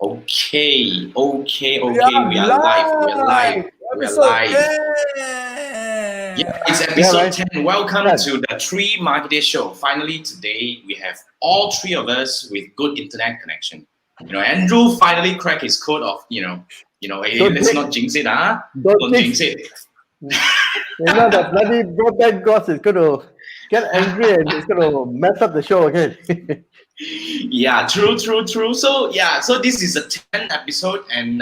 Okay, We are we are live. live. We are Episode live. 10. Yeah, it's Yeah, episode right. 10. Welcome Done. to the Three Marketer Show. Finally, today we have all three of us with good internet connection. Andrew finally cracked his code of, hey, Don't let's jinx. not jinx it, huh? Don't Don't jinx jinx. it. The bloody broadband gods is going to get angry and it's going to mess up the show again. Yeah, true. So this is a 10th episode, and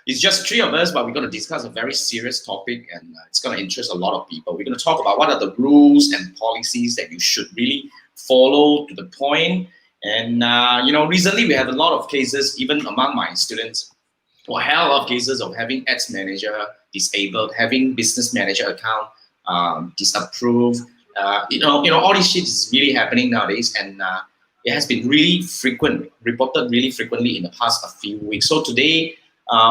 it's just three of us, but we're going to discuss a very serious topic, and it's going to interest a lot of people. We're going to talk about what are the rules and policies that you should really follow to the point. And recently we had a lot of cases, even among my students, for a hell of cases of having ads manager disabled, having business manager account disapproved. All this shit is really happening nowadays, and it has been reported really frequently in the past a few weeks. So today,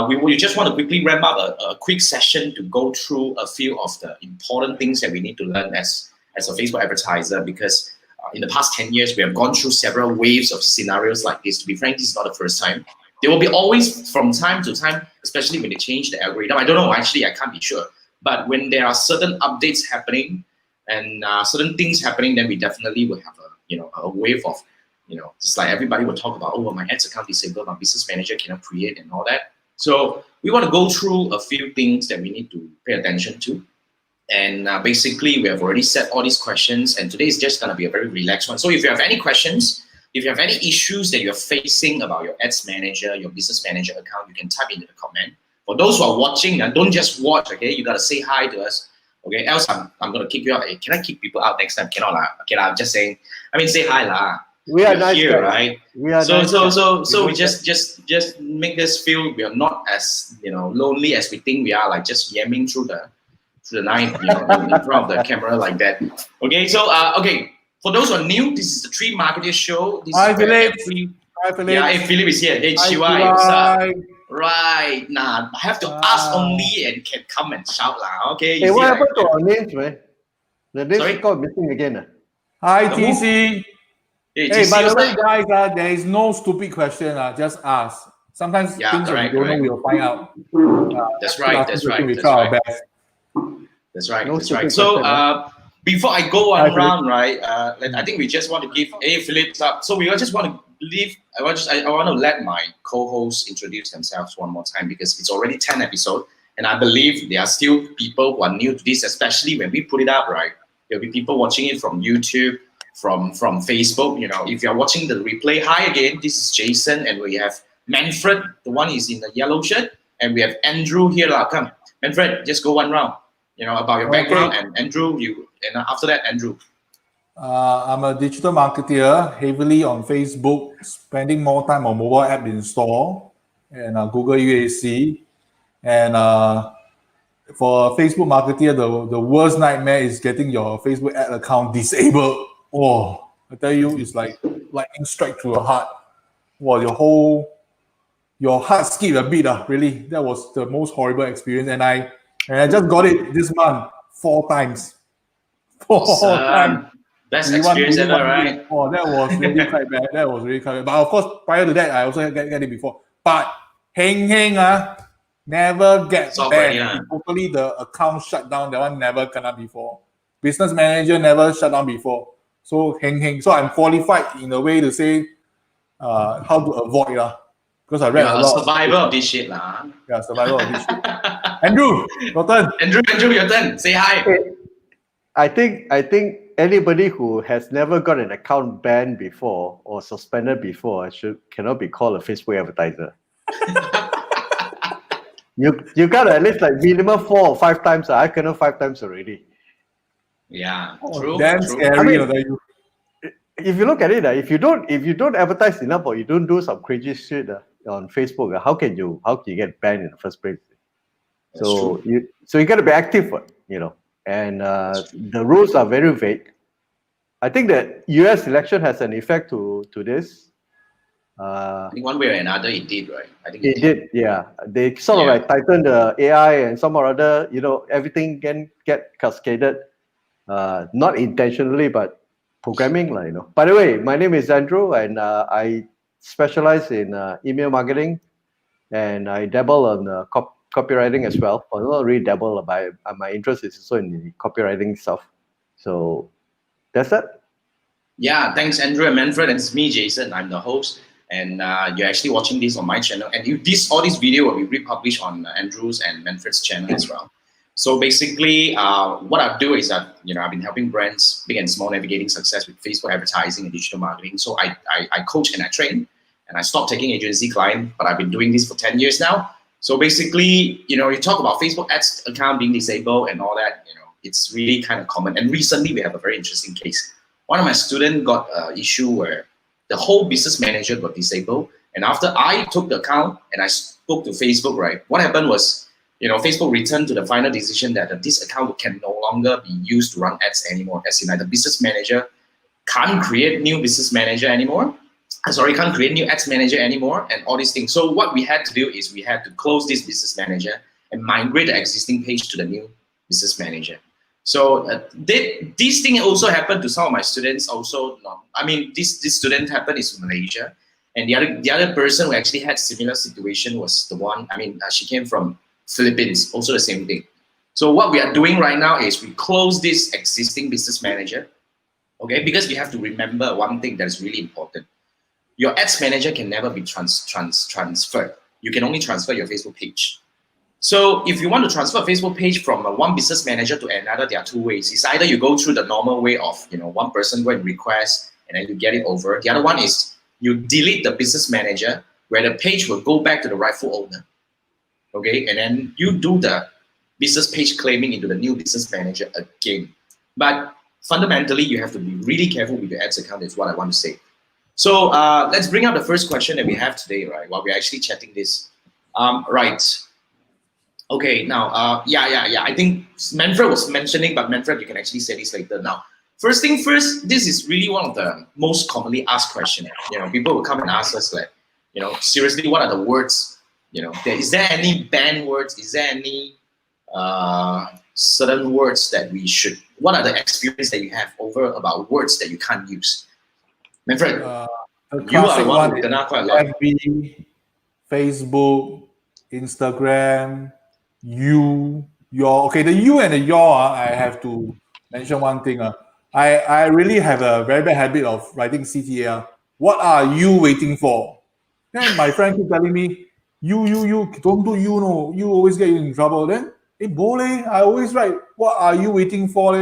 we just want to quickly wrap up a quick session to go through a few of the important things that we need to learn as a Facebook advertiser, because in the past 10 years, we have gone through several waves of scenarios like this. To be frank, this is not the first time. There will be always, from time to time, especially when they change the algorithm. I don't know, actually, I can't be sure. But when there are certain updates happening and certain things happening, then we definitely will have a wave of, just like everybody will talk about, oh, my ads account disabled, my business manager cannot create and all that. So we want to go through a few things that we need to pay attention to. And basically, we have already set all these questions, and today is just going to be a very relaxed one. So if you have any questions, if you have any issues that you're facing about your ads manager, your business manager account, you can type into the comment. For those who are watching, don't just watch, okay? You got to say hi to us, okay? Else I'm going to kick you out. Hey, can I kick people out next time? Cannot lah. Okay, I'm just saying. I mean, say hi lah. We are You're nice here, guys. right? We are So nice so guys. so so we just make us feel we are not as lonely as we think we are, like just yamming through the night, in front of the camera like that. Okay, so for those who are new, this is the Three Marketer Show. This Hi, is where Philip. every Hi, Philip. yeah, hey, Philip is here. Hey, Hi, Chiwai, what's up? Chiwai. Right, nah, I have to ask only and can come and shout lah. Okay, Hey, you see, what like, happened to our names, man? The names Sorry? got missing again. Hi, The who? TC. Hey, Hey, GC, by the what's way, up? guys, there is no stupid question. Just ask. Sometimes Yeah, things that we correct, don't know, correct. we'll find out. That's Keep right, asking that's questions, right, we that's try our right. best. That's right, No that's right. stupid So question, before I go Hi, one Philip. round, right? I think we just want to give Philip up. So we just want to leave. I want to let my co-hosts introduce themselves one more time, because it's already 10 episodes, and I believe there are still people who are new to this, especially when we put it up, right? There'll be people watching it from YouTube, from Facebook. If you're watching the replay, hi again. This is Jason, and we have Manfred, the one is in the yellow shirt, and we have Andrew here. Come, Manfred, just go one round. About your background, and Andrew, after that, Andrew. I'm a digital marketer, heavily on Facebook, spending more time on mobile app install and Google UAC. And for a Facebook marketer, the worst nightmare is getting your Facebook ad account disabled. Oh, I tell you, it's like lightning strike through a heart. Well, your heart skipped a bit. Really, that was the most horrible experience. And I just got it this month 4 times. 4 times. Best experience ever, right? Oh, that was really quite bad. But of course, prior to that, I also get it before. But heng never get banned. Totally the account shut down. That one never kena before. Business manager never shut down before. So heng. So I'm qualified in a way to say how to avoid because I read a lot. Survivor of this shit lah. Yeah, survivor of this shit. Andrew, your turn. Andrew, your turn. Say hi. I think anybody who has never got an account banned before or suspended before cannot be called a Facebook advertiser. You got at least like minimum 4 or 5 times. I cannot 5 times already. Yeah, true. Damn scary. I mean, if you look at it, if you don't advertise enough or you don't do some crazy shit on Facebook, how can you get banned in the first place? So you got to be active, and the rules are very vague. I think that U.S. election has an effect to this. I think one way or another it did, right? I think it did. Yeah. They sort of like tightened the AI and some or other, everything can get cascaded, not intentionally, but programming, By the way, my name is Andrew, and I specialize in email marketing, and I dabble on copywriting as well. Well, not really dabble, but my interest is also in the copywriting stuff. So that's it. Yeah, thanks, Andrew and Manfred. And it's me, Jason. I'm the host, and you're actually watching this on my channel. And all this video will be republished on Andrew's and Manfred's channel as well. So basically, what I do is that I've been helping brands, big and small, navigating success with Facebook advertising and digital marketing. So I coach and I train, and I stopped taking agency client, but I've been doing this for 10 years now. So basically, you talk about Facebook ads account being disabled and all that. It's really kind of common. And recently, we have a very interesting case. One of my students got an issue where the whole business manager got disabled. And after I took the account and I spoke to Facebook, right, what happened was, Facebook returned to the final decision that this account can no longer be used to run ads anymore. As in, like, the business manager can't create new business manager anymore. Can't create new ads manager anymore, and all these things. So what we had to do is we had to close this business manager and migrate the existing page to the new business manager. So this thing also happened to some of my students. Also, this student happened is Malaysia, and the other person who actually had similar situation was the one. She came from Philippines. Also the same thing. So what we are doing right now is we close this existing business manager, okay? Because we have to remember one thing that is really important. Your ads manager can never be transferred. You can only transfer your Facebook page. So if you want to transfer a Facebook page from one business manager to another, there are two ways. It's either you go through the normal way of, one person go and request and then you get it over. The other one is you delete the business manager where the page will go back to the rightful owner. Okay, and then you do the business page claiming into the new business manager again. But fundamentally, you have to be really careful with your ads account, is what I want to say. So let's bring up the first question that we have today, right, while we're actually chatting this. Right. Okay, now, I think Manfred was mentioning, but Manfred, you can actually say this later. Now, first thing first, this is really one of the most commonly asked questions. People will come and ask us, like, seriously, what are the words? Is there any banned words? Is there any certain words that we should? What are the experience that you have over about words that you can't use? Manfred, you are the one who kena quite a lot. FB, Facebook, Instagram, your. Okay, the you and the your, I have to mention one thing. I really have a very bad habit of writing CTA. What are you waiting for? Then my friend keep telling me, you, don't do you, no. You always get you in trouble. Then, I always write, what are you waiting for?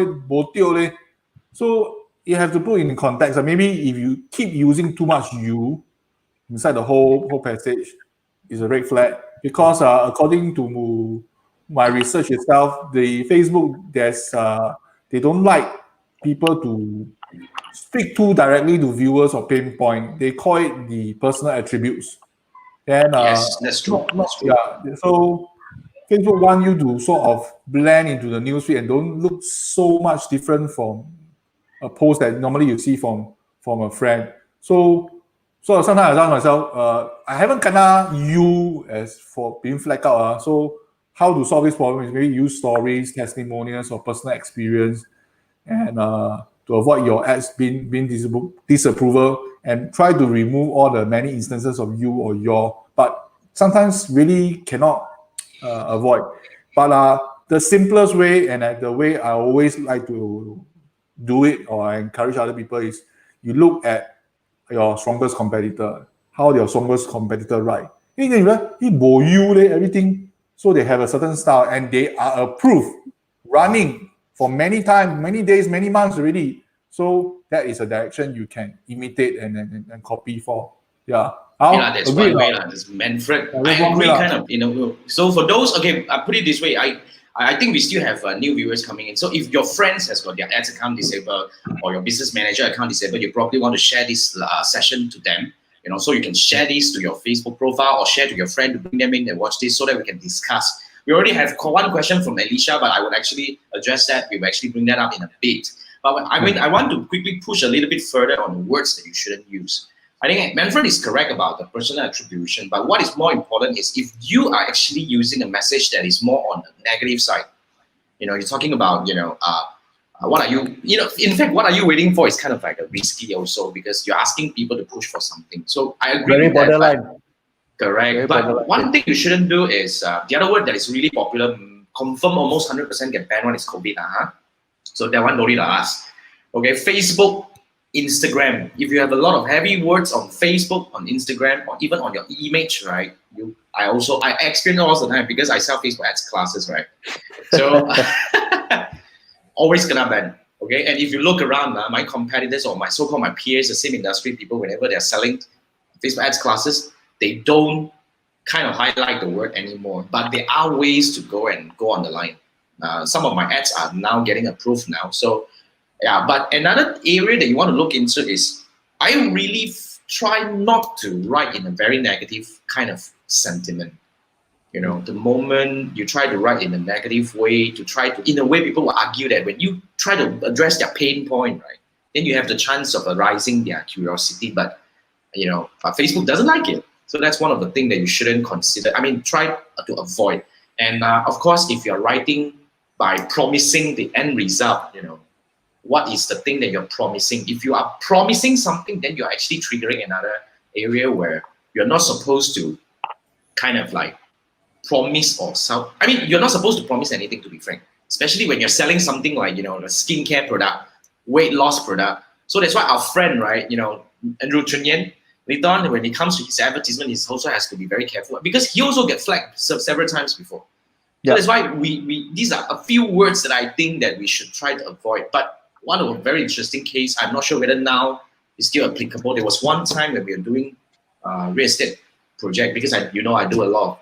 So you have to put in context. Maybe if you keep using too much you inside the whole passage, is a red flag. Because according to my research itself, the Facebook, they don't like people to speak too directly to viewers or pinpoint. They call it the personal attributes. And yes, that's true. That's true. Yeah. So Facebook want you to sort of blend into the newsfeed and don't look so much different from a post that normally you see from a friend. So sometimes I tell myself, I haven't kena you as for being flagged out. So how to solve this problem is maybe use stories, testimonials, or personal experience, and to avoid your ads being disapproval, and try to remove all the many instances of you or your. But sometimes really cannot avoid. But the simplest way, and the way I always like to do it, or I encourage other people, is you look at your strongest competitor. How your strongest competitor write? Everything. So they have a certain style, and they are approved, running for many times, many days, many months already. So that is a direction you can imitate and copy for. Yeah. That's one way. This Manfred. I agree, kind of. So for those, okay, I put it this way. I think we still have new viewers coming in. So if your friends has got their ads account disabled or your business manager account disabled, you probably want to share this session to them. So you can share this to your Facebook profile or share to your friend to bring them in and watch this so that we can discuss. We already have one question from Alicia, but I would actually address that. We will actually bring that up in a bit. But I want to quickly push a little bit further on the words that you shouldn't use. I think Manfred is correct about the personal attribution, but what is more important is if you are actually using a message that is more on the negative side. You're talking about, What are you, in fact, what are you waiting for is kind of like a risky also because you're asking people to push for something. So I agree Very with that. borderline. Correct. Very But borderline. one thing you shouldn't do is the other word that is really popular, confirm almost 100% get banned one is COVID. So that one don't need to ask. Okay, Facebook, Instagram. If you have a lot of heavy words on Facebook, on Instagram, or even on your image, right? I experience all the time because I sell Facebook ads classes, right? So always gonna ban. Okay, and if you look around, my competitors or my so-called my peers, the same industry people, whenever they're selling Facebook ads classes, they don't kind of highlight the word anymore. But there are ways to go on the line. Some of my ads are now getting approved now. So yeah, but another area that you want to look into is I really try not to write in a very negative kind of sentiment. The moment you try to write in a negative way, in a way people will argue that when you try to address their pain point, right, then you have the chance of arousing their curiosity. But Facebook doesn't like it. So that's one of the things that you shouldn't consider. I mean, try to avoid. And of course, if you're writing by promising the end result, what is the thing that you're promising? If you are promising something, then you're actually triggering another area where you're not supposed to kind of like promise or sell. I mean, you're not supposed to promise anything, to be frank, especially when you're selling something like, a skincare product, weight loss product. So that's why our friend, right, Andrew Chunyan, later on, when it comes to his advertisement, he also has to be very careful because he also get flagged several times before. So that's why we these are a few words that I think that we should try to avoid. But one of a very interesting case, I'm not sure whether now is still applicable. There was one time when we were doing real estate project because I do a lot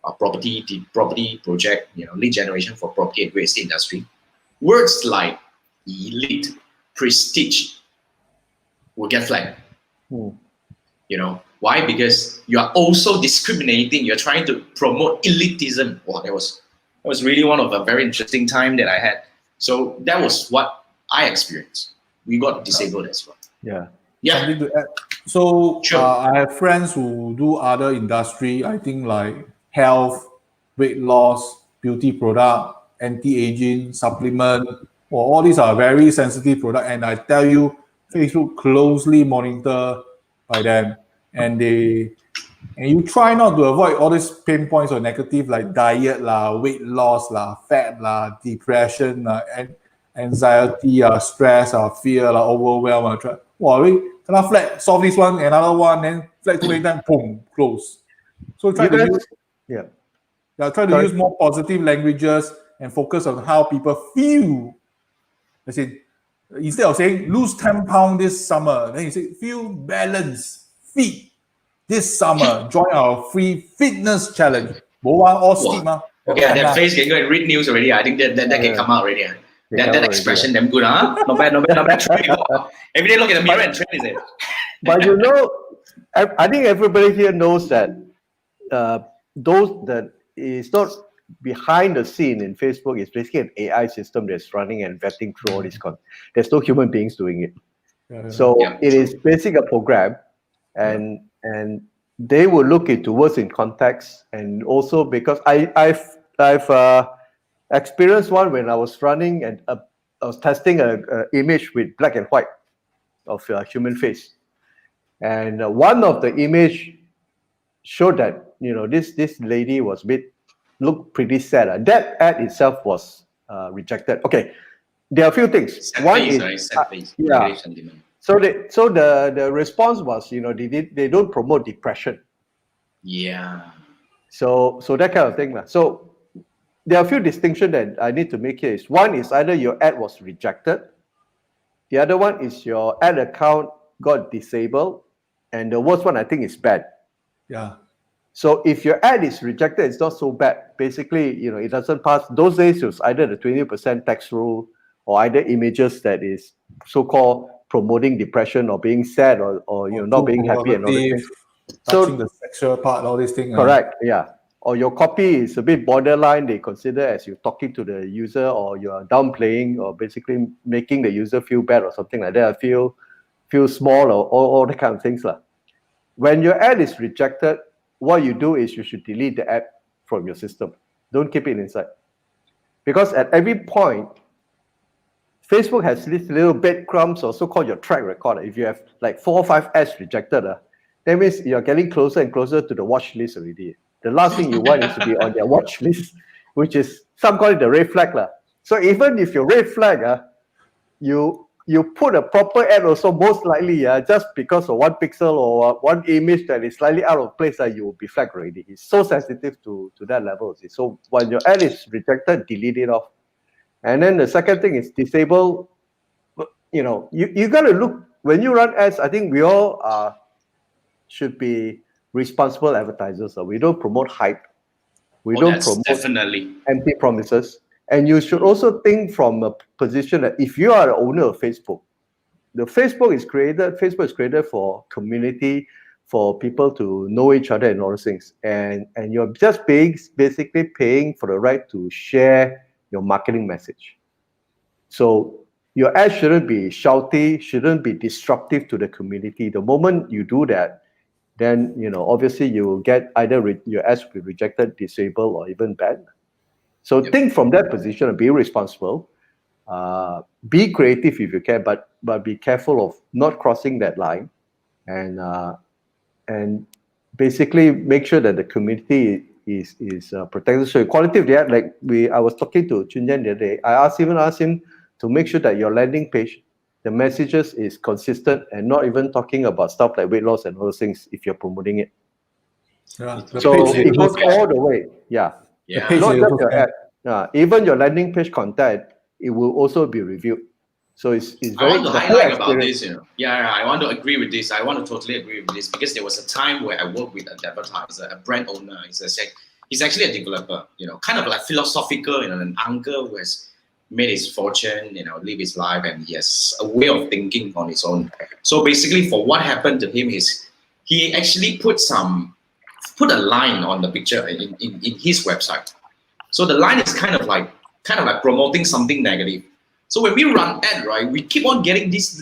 of property project, lead generation for property and real estate industry. Words like elite, prestige will get flagged. Why? Because you are also discriminating. You're trying to promote elitism. Wow, that was really one of a very interesting time that I had. So that was what I experienced. We got disabled as well. Yeah. Something to add. So Sure. I have friends who do other industry. I think like health, weight loss, beauty product, anti-aging, supplement. Well, all these are very sensitive product, and I tell you, Facebook closely monitor by them, and you try not to avoid all these pain points or negative like diet lah, weight loss lah, fat lah, depression lah, and anxiety stress fear overwhelm Wow, cannot flag, solve this one, another one, then flag too many times, boom, close. So try to use more positive languages and focus on how people feel. As in, instead of saying lose 10 pounds this summer, then you say feel balanced, fit this summer. Join our free fitness challenge. All skip. Okay, that face can go and read news already. I think that can come out already. That expression damn good, huh? Not bad. Every day look in the mirror and train, is it? But I think everybody here knows that those that is not behind the scene in Facebook is basically an AI system that's running and vetting through all this content. There's no human beings doing it. It is basically a program, and they will look into words in context, and also because I've experienced one when I was running and I was testing an image with black and white of a human face, and one of the image showed that this lady was looked pretty sad. That ad itself was rejected. Okay, there are a few things. One is So the response was they don't promote depression. Yeah. So that kind of thing. So there are a few distinctions that I need to make here. One is either your ad was rejected. The other one is your ad account got disabled. And the worst one I think is bad. Yeah. So if your ad is rejected, it's not so bad. Basically, it doesn't pass. Those days it was either the 20% tax rule or either images that is so-called promoting depression or being sad or not being happy and all these things. Touching the sexual part, all these things. Correct, yeah. Or your copy is a bit borderline, they consider as you talking to the user, or you are downplaying or basically making the user feel bad or something like that, feel small or all the kind of things. When your ad is rejected, what you do is you should delete the ad from your system. Don't keep it inside. Because at every point, Facebook has these little breadcrumbs or so-called your track record. If you have like 4 or 5 ads rejected, that means you're getting closer and closer to the watch list already. The last thing you want is to be on their watch list, which is some call it the red flag. So even if your red flag, you put a proper ad also, most likely just because of 1 pixel or 1 image that is slightly out of place, you will be flagged already. It's so sensitive to that level. So when your ad is rejected, delete it off. And then the second thing is disable. You got to look, when you run ads, I think we all should be responsible advertisers. We don't promote hype. We don't promote definitely empty promises. And you should also think from a position that if you are the owner of Facebook, Facebook is created for community, for people to know each other and all those things. And you're just basically paying for the right to share your marketing message. So your ad shouldn't be shouty, shouldn't be disruptive to the community. The moment you do that, then obviously you will get either your ads will be rejected, disabled, or even banned. So think from that position and be responsible. Be creative if you can, but be careful of not crossing that line, and basically make sure that the community is protected. So quality of the ad, I was talking to Chunyan the other day. I asked him to make sure that your landing page, the messages is consistent and not even talking about stuff like weight loss and all those things if you're promoting it. Yeah, So it goes all the way. Yeah. Not just your ad. Even your landing page content, it will also be reviewed. So it's very. I want to highlight about this. I want to agree with this. I want to totally agree with this because there was a time where I worked with an advertiser, a brand owner. He's actually a developer. Kind of like philosophical. An uncle who has made his fortune. Live his life, and he has a way of thinking on his own. So basically, for what happened to him is he actually put a line on the picture in his website. So the line is kind of like promoting something negative. So when we run ad, right, we keep on getting this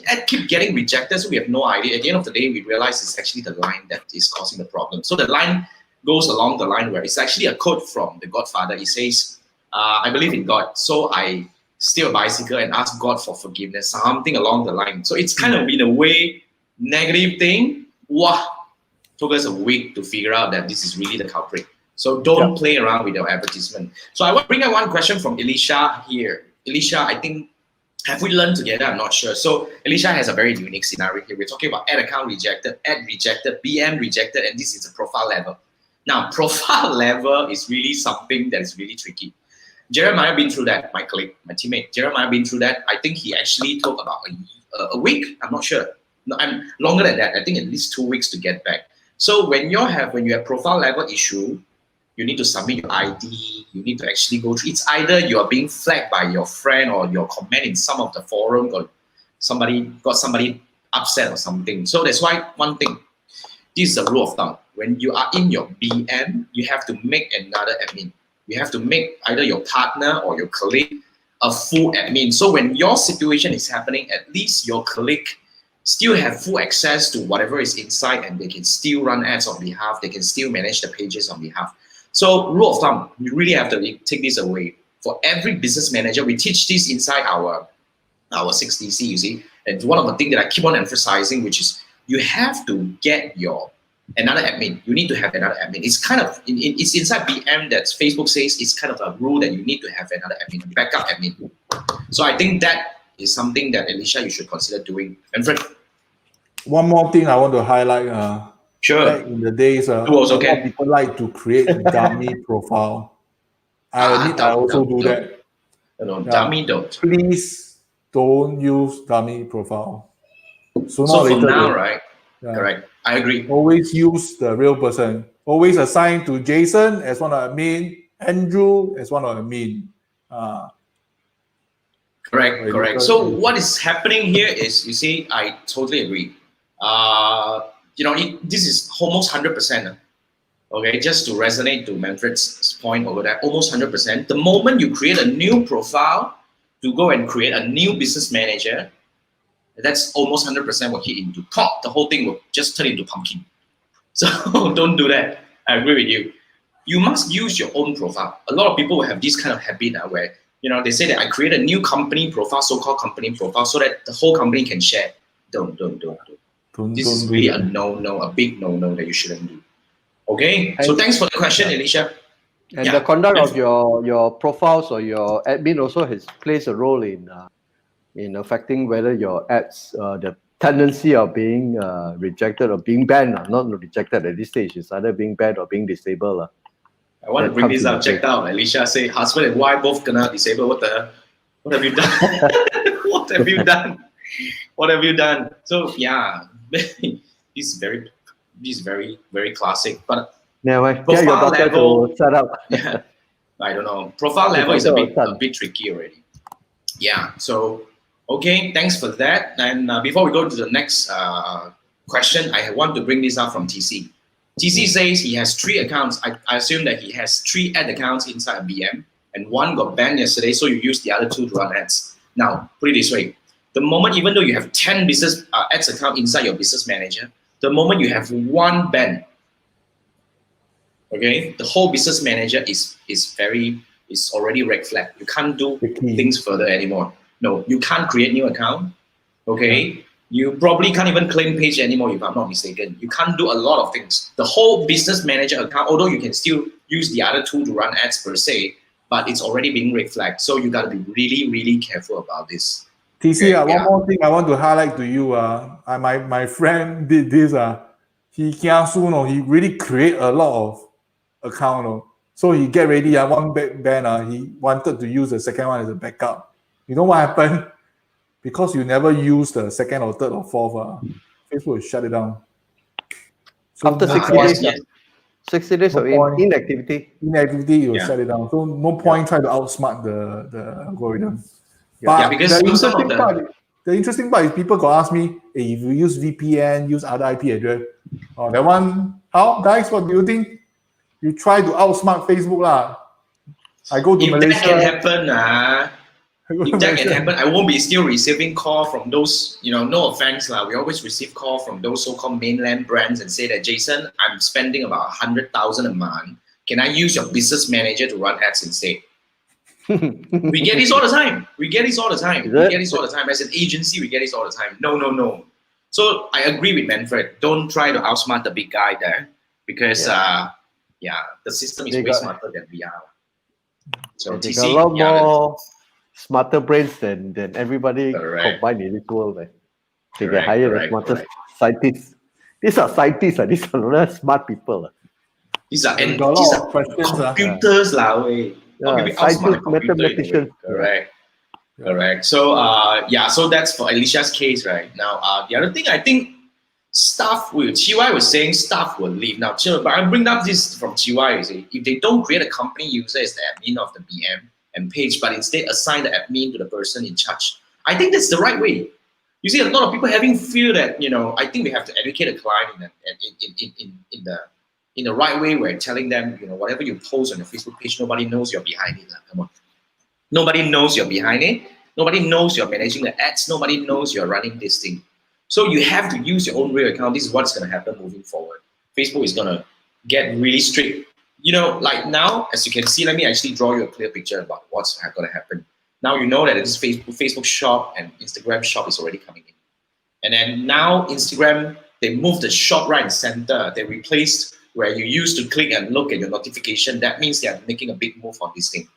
ad keep getting rejected. So we have no idea. At the end of the day, we realize it's actually the line that is causing the problem. So the line goes along the line where it's actually a quote from The Godfather. He says, I believe in God, so I steal a bicycle and ask God for forgiveness, something along the line. So it's kind of in a way negative thing. Wow. Took us a week to figure out that this is really the culprit. So don't play around with your advertisement. So I want to bring up one question from Elisha here. Elisha, I think, have we learned together? I'm not sure. So Elisha has a very unique scenario here. We're talking about ad account rejected, ad rejected, BM rejected, and this is a profile level. Now, profile level is really something that is really tricky. Jeremiah been through that, my colleague, my teammate. Jeremiah been through that. I think he actually took about a week. I'm not sure. No, I'm longer than that. I think at least 2 weeks to get back. So when you have profile level issue, you need to submit your ID. You need to actually go through. It's either you are being flagged by your friend or your comment in some of the forum got somebody upset or something. So that's why one thing. This is a rule of thumb. When you are in your BM, you have to make another admin. You have to make either your partner or your colleague a full admin. So when your situation is happening, at least your colleague still have full access to whatever is inside, and they can still run ads on behalf. They can still manage the pages on behalf. So rule of thumb, you really have to take this away. For every business manager, we teach this inside our 6DC, you see. And one of the things that I keep on emphasizing, which is you have to get another admin. You need to have another admin. It's kind of, it's inside BM that Facebook says it's kind of a rule that you need to have another admin, backup admin. So I think that is something that, Elisha, you should consider doing. And Fred? One more thing I want to highlight. Sure. Back in the days, a lot of people like to create dummy profile. I admit I also do that. No, dummy don't. Please don't use dummy profile. So for now, right? Correct. I agree. Always use the real person. Always assign to Jason as one of the admin, Andrew as one of the admin. Correct. So what is happening here is, you see, I totally agree. This is almost 100%. Okay, just to resonate to Manfred's point over there, almost 100%. The moment you create a new profile to go and create a new business manager, that's almost 100% what hit into. Pop, the whole thing will just turn into pumpkin. So don't do that. I agree with you. You must use your own profile. A lot of people will have this kind of habit where they say that I create a new company profile, so-called company profile, so that the whole company can share. Don't. This is really a no-no, a big no-no that you shouldn't do. Okay, so thanks for the question, Alicia. And the conduct of your profiles or your admin also plays a role in affecting whether your ads, the tendency of being rejected or being banned, not rejected at this stage, it's either being banned or being disabled. I want to bring this up. Check out. Alicia say, husband and wife both gonna disable. What have you done? What have you done? What have you done? So yeah, this is very, very classic. But profile level to set up. Yeah, I don't know. Profile level is a bit tricky already. Yeah. So okay, thanks for that. And before we go to the next question, I want to bring this up from TC. TC says he has 3 accounts. I assume that he has 3 ad accounts inside a BM, and 1 got banned yesterday, so you use the other 2 to run ads. Now, put it this way. The moment, even though you have 10 business ads account inside your business manager, the moment you have 1 ban, okay, the whole business manager is already red flag. You can't do things further anymore. No, you can't create new account. Okay. You probably can't even claim page anymore, if I'm not mistaken. You can't do a lot of things. The whole business manager account, although you can still use the other 2 to run ads per se, but it's already being red flagged. So you got to be really, really careful about this. TC, one more thing I want to highlight to you. My friend did this. He really create a lot of account. So he get ready. One ban. He wanted to use the second one as a backup. You know what happened? Because you never use the second or third or fourth, Facebook will shut it down. So after 60 days, 60 days of inactivity. Inactivity, you will shut it down. So no point trying to outsmart the algorithm. But because the interesting part is people go ask me, hey, if you use VPN, use other IP address, that one, how? Guys, what do you think? You try to outsmart Facebook lah. I go to Malaysia. That can happen, if that can happen, I won't be still receiving call from those, no offense lah. We always receive call from those so-called mainland brands and say that, Jason, I'm spending about 100,000 a month. Can I use your business manager to run ads instead? We get this all the time. As an agency, we get this all the time. No. So I agree with Manfred. Don't try to outsmart the big guy there, because the system is way smarter than we are. So they got a lot more smarter brains than everybody combined in this world. They get hired as smartest scientists. These are scientists. These are not smart people. These are computers. Scientists, mathematicians. Correct. So so that's for Alicia's case right now. The other thing, I think Chiwai was saying staff will leave. Now, but I bring up this from Chiwai. You see, if they don't create a company user as the admin of the BM and page, but instead assign the admin to the person in charge, I think that's the right way. You see, a lot of people having fear that, I think we have to educate a client in the right way. We're telling them, whatever you post on your Facebook page, nobody knows you're behind it. Come on. Nobody knows you're behind it. Nobody knows you're managing the ads. Nobody knows you're running this thing. So you have to use your own real account. This is what's going to happen moving forward. Facebook is going to get really strict. Like now, as you can see, let me actually draw you a clear picture about what's going to happen. Now you know that this Facebook shop and Instagram shop is already coming in. And then now Instagram, they moved the shop right in the center. They replaced where you used to click and look at your notification. That means they are making a big move on this thing.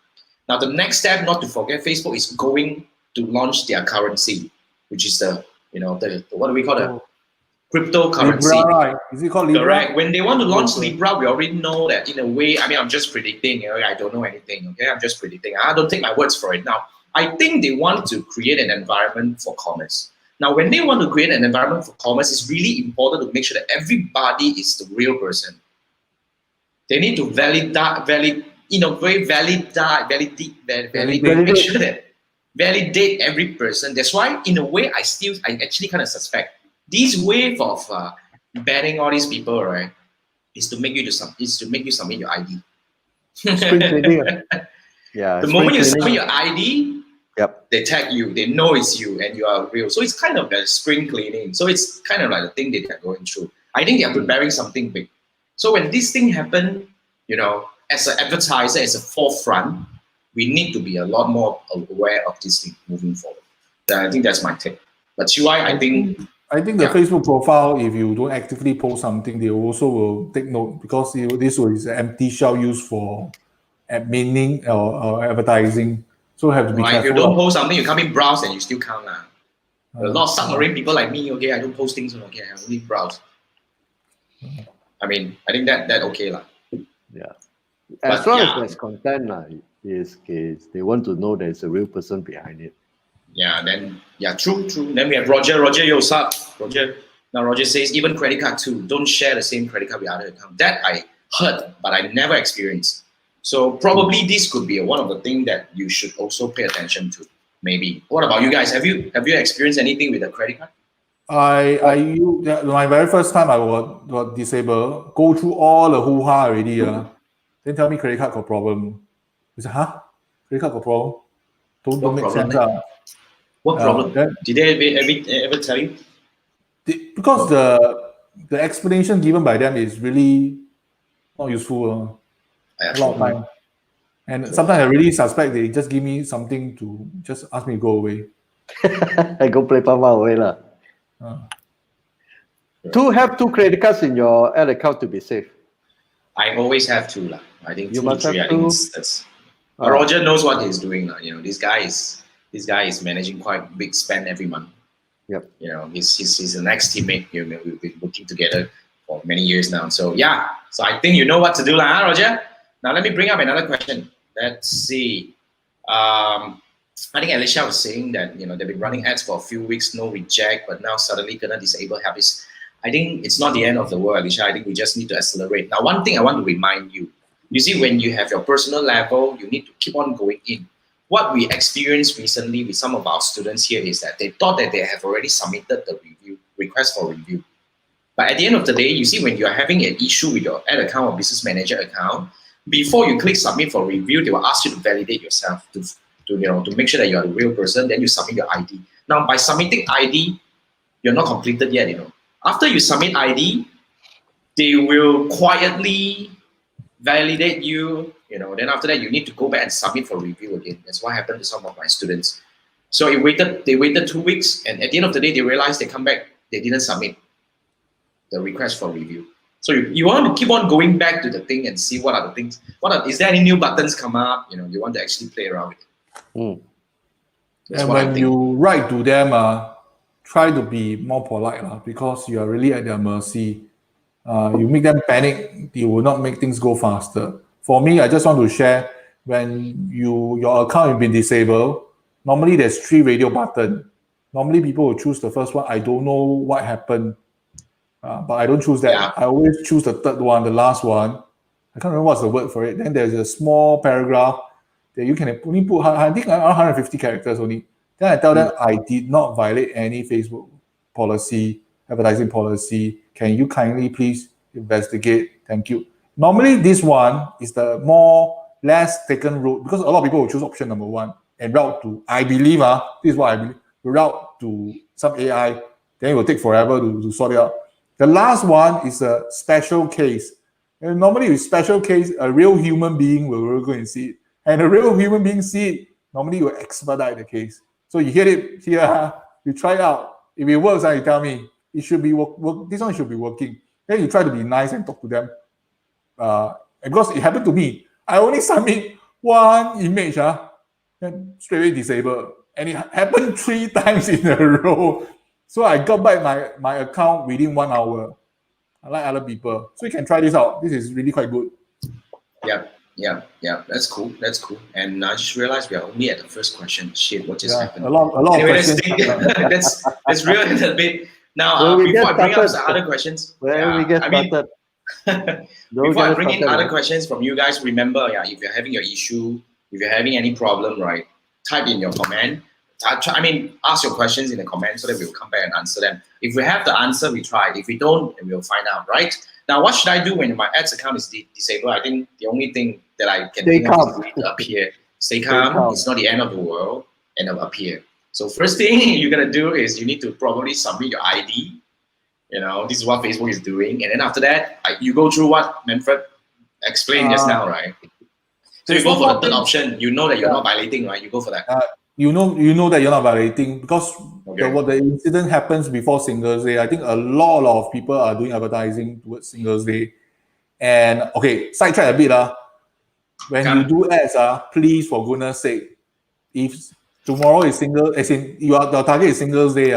Now the next step, not to forget, Facebook is going to launch their currency, which is the what do we call it? Cryptocurrency. Libra, right? Is it called Libra? Correct. When they want to launch Libra, we already know that in a way. I'm just predicting. I don't know anything. Okay, I'm just predicting. I don't take my words for it. Now, I think they want to create an environment for commerce. Now, when they want to create an environment for commerce, it's really important to make sure that everybody is the real person. They need to validate every person. That's why, in a way, I actually kind of suspect this wave of banning all these people, right, is to make you submit your ID. The moment you submit your ID, they tag you, they know it's you, and you are real. So it's kind of a spring cleaning. So it's kind of like the thing that they're going through. I think they are preparing something big. So when this thing happened, as an advertiser, as a forefront, we need to be a lot more aware of this thing moving forward. I think that's my take. But UI, I think the yeah. Facebook profile, if you don't actively post something, they also will take note, because this is an empty shell used for adminning or advertising. So have to be If you careful. don't post something, you come in browse and you still count. A lot of submarine people like me, okay, I don't post things, okay, I only browse. I mean, I think that okay lah. Yeah. As long as there's content is they want to know there's a real person behind it. Yeah, then true. Then we have Roger. Roger, yo, what's up? Now Roger says even credit card too. Don't share the same credit card with other account. That I heard, but I never experienced. So probably this could be one of the things that you should also pay attention to. Maybe. What about you guys? Have you experienced anything with a credit card? My very first time I was disabled, go through all the hoo-ha already. Then tell me credit card got problem. I said, huh? Credit card got problem? Don't make sense. What problem? Did they ever tell you? Because the explanation given by them is really not useful. A lot of time. And sometimes I really suspect they just give me something to just ask me to go away. I go play Papa away lah. To have 2 credit cards in your ad account to be safe. I always have 2 lah. I think you 2 must to 3. have I think that's. Roger knows what he's doing lah. You know, this guy is managing quite big spend every month. Yep. You know, he's an ex-teammate. You know, we've been working together for many years now. So yeah, so I think you know what to do lah, Roger. Now let me bring up another question. Let's see. I think Alicia was saying that, you know, they've been running ads for a few weeks, no reject, but now suddenly gonna disable habits. I think it's not the end of the world, Alicia. I think we just need to accelerate. Now, one thing I want to remind you, you see, when you have your personal level, you need to keep on going in. What we experienced recently with some of our students here is that they thought that they have already submitted the request for review. But at the end of the day, you see, when you're having an issue with your ad account or business manager account, before you click submit for review, they will ask you to validate yourself to make sure that you're the real person. Then you submit your ID. Now, by submitting ID, you're not completed yet, you know. After you submit ID, they will quietly validate you, you know. Then after that, you need to go back and submit for review again. That's what happened to some of my students. So they waited 2 weeks, and at the end of the day, they realized they come back, they didn't submit the request for review. So you want to keep on going back to the thing and see what are the things. Is there any new buttons come up? You know, you want to actually play around with it. And when you write to them, try to be more polite because you are really at their mercy. You make them panic, you will not make things go faster. For me, I just want to share, when your account has been disabled, normally there's 3 radio buttons. Normally people will choose the first one. I don't know what happened, but I don't choose that. Yeah. I always choose the third one, the last one. I can't remember what's the word for it. Then there's a small paragraph that you can only put, I think, 150 characters only. Then I tell them, I did not violate any Facebook policy, advertising policy. Can you kindly please investigate? Thank you. Normally, this one is the less taken route, because a lot of people will choose option number 1 and route to, I believe, this is what I believe, route to some AI. Then it will take forever to sort it out. The last one is a special case. And normally with special case, a real human being will go and see it. And a real human being see it, normally will expedite the case. So you hear it here, you try it out. If it works, you tell me, it should be this one should be working. Then you try to be nice and talk to them. Because it happened to me. I only submit 1 image, and straight away disabled. And it happened 3 times in a row. So I got back my account within 1 hour. Unlike other people. So you can try this out. This is really quite good. Yeah. That's cool. And I just realized we are only at the first question. Shit, what just happened? A lot anyway, of questions. let's reel it a bit. Now, before I bring up some other questions. Before I bring in other questions from you guys, remember, if you're having your issue, if you're having any problem, right, type in your comment. Ask your questions in the comments so that we'll come back and answer them. If we have the answer, we try. If we don't, then we'll find out, right? Now, what should I do when my ads account is disabled? I think the only thing that I can do is to appear. Stay calm. It's not the end of the world, and it'll appear. So first thing you're going to do is you need to probably submit your ID. You know, this is what Facebook is doing. And then after that, you go through what Manfred explained just now, right? So you There's go one for the more third thing. option. You know that you're not violating, right? You go for that. You know that you're not violating because Okay. what the incident happens before Singles Day. I think a lot of people are doing advertising towards Singles Day. And okay, sidetrack a bit. When you do ads, please for goodness sake, if tomorrow is single, as in your target is Singles Day,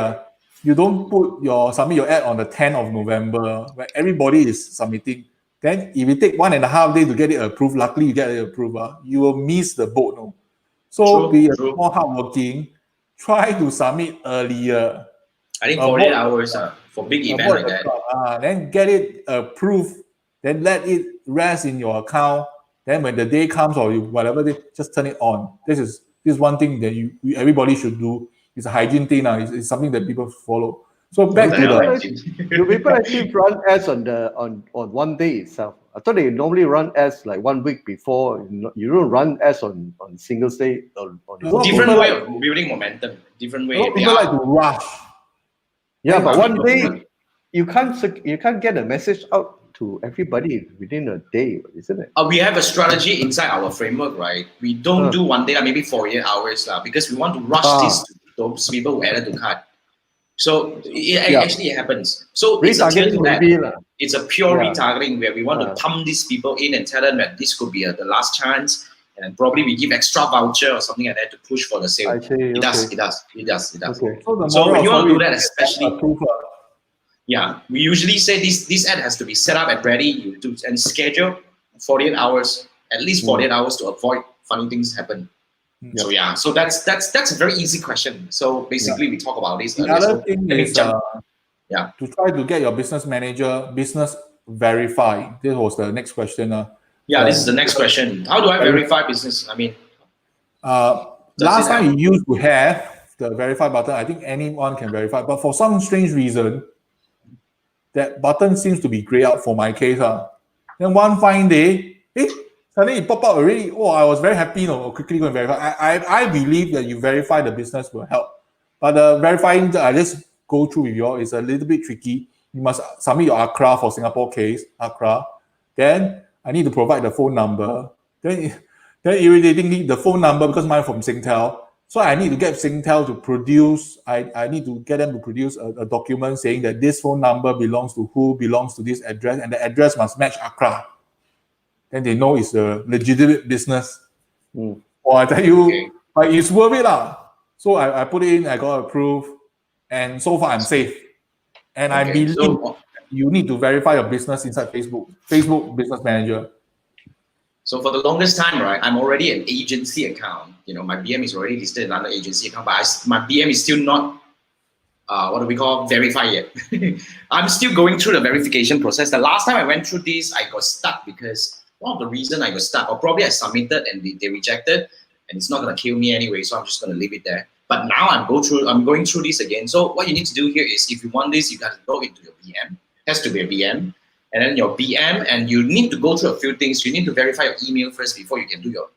you don't submit your ad on the 10th of November when everybody is submitting. Then if you take 1.5 days to get it approved, luckily you get it approved, you will miss the boat. No? So be a bit more hardworking. Try to submit earlier. I think 48 hours for big event like that. Then get it approved. Then let it rest in your account. Then when the day comes or whatever day, just turn it on. This is one thing that everybody should do. It's a hygiene thing now. It's something that people follow. So back to do people actually run ads on one day itself? I thought they normally run ads like 1 week before. You don't run ads on Singles Day. Different way of building momentum. Different way. People like to rush. Yeah, but one day you can't get a message out to everybody within a day, isn't it? We have a strategy inside our framework, right? We don't do 1 day, maybe 48 hours, because we want to rush this to those people who added to cart. So it actually happens. So it's a it's a pure retargeting where we want to pump these people in and tell them that this could be the last chance, and probably we give extra voucher or something like that to push for the sale. It does. Okay. So when you want to do that, especially, we usually say this ad has to be set up and ready and schedule 48 hours, at least 48 hours to avoid funny things happen. So so that's a very easy question. So basically, we talk about this. The other thing is to try to get your business manager business verified. This was the next question. This is the next question. How do I verify business? I mean, last time you used to have the verify button. I think anyone can verify, but for some strange reason, that button seems to be grayed out for my case. Then one fine day, suddenly it popped out already. Oh, I was very happy. Quickly go and verify. I believe that you verify the business will help, but verifying I just go through with you all is a little bit tricky. You must submit your ACRA for Singapore case, ACRA. Then I need to provide the phone number. Then irritatingly, the phone number, because mine from Singtel, so I need to get Singtel to produce. I need to get them to produce a document saying that this phone number belongs to who, belongs to this address, and the address must match ACRA. Then they know it's a legitimate business. Or I tell you, it's worth it. So I put it in, I got approved, and so far I'm safe. And I believe you need to verify your business inside Facebook Business Manager. So for the longest time, right, I'm already an agency account. My BM is already listed under agency account, but my BM is still not, what do we call, verified yet. I'm still going through the verification process. The last time I went through this, I got stuck because one of the reasons I got stuck, or probably I submitted and they rejected, and it's not going to kill me anyway, so I'm just going to leave it there. But now I'm going through this again. So what you need to do here is, if you want this, you got to go into your BM. It has to be a BM. And then your BM, and you need to go through a few things. You need to verify your email first before you can do your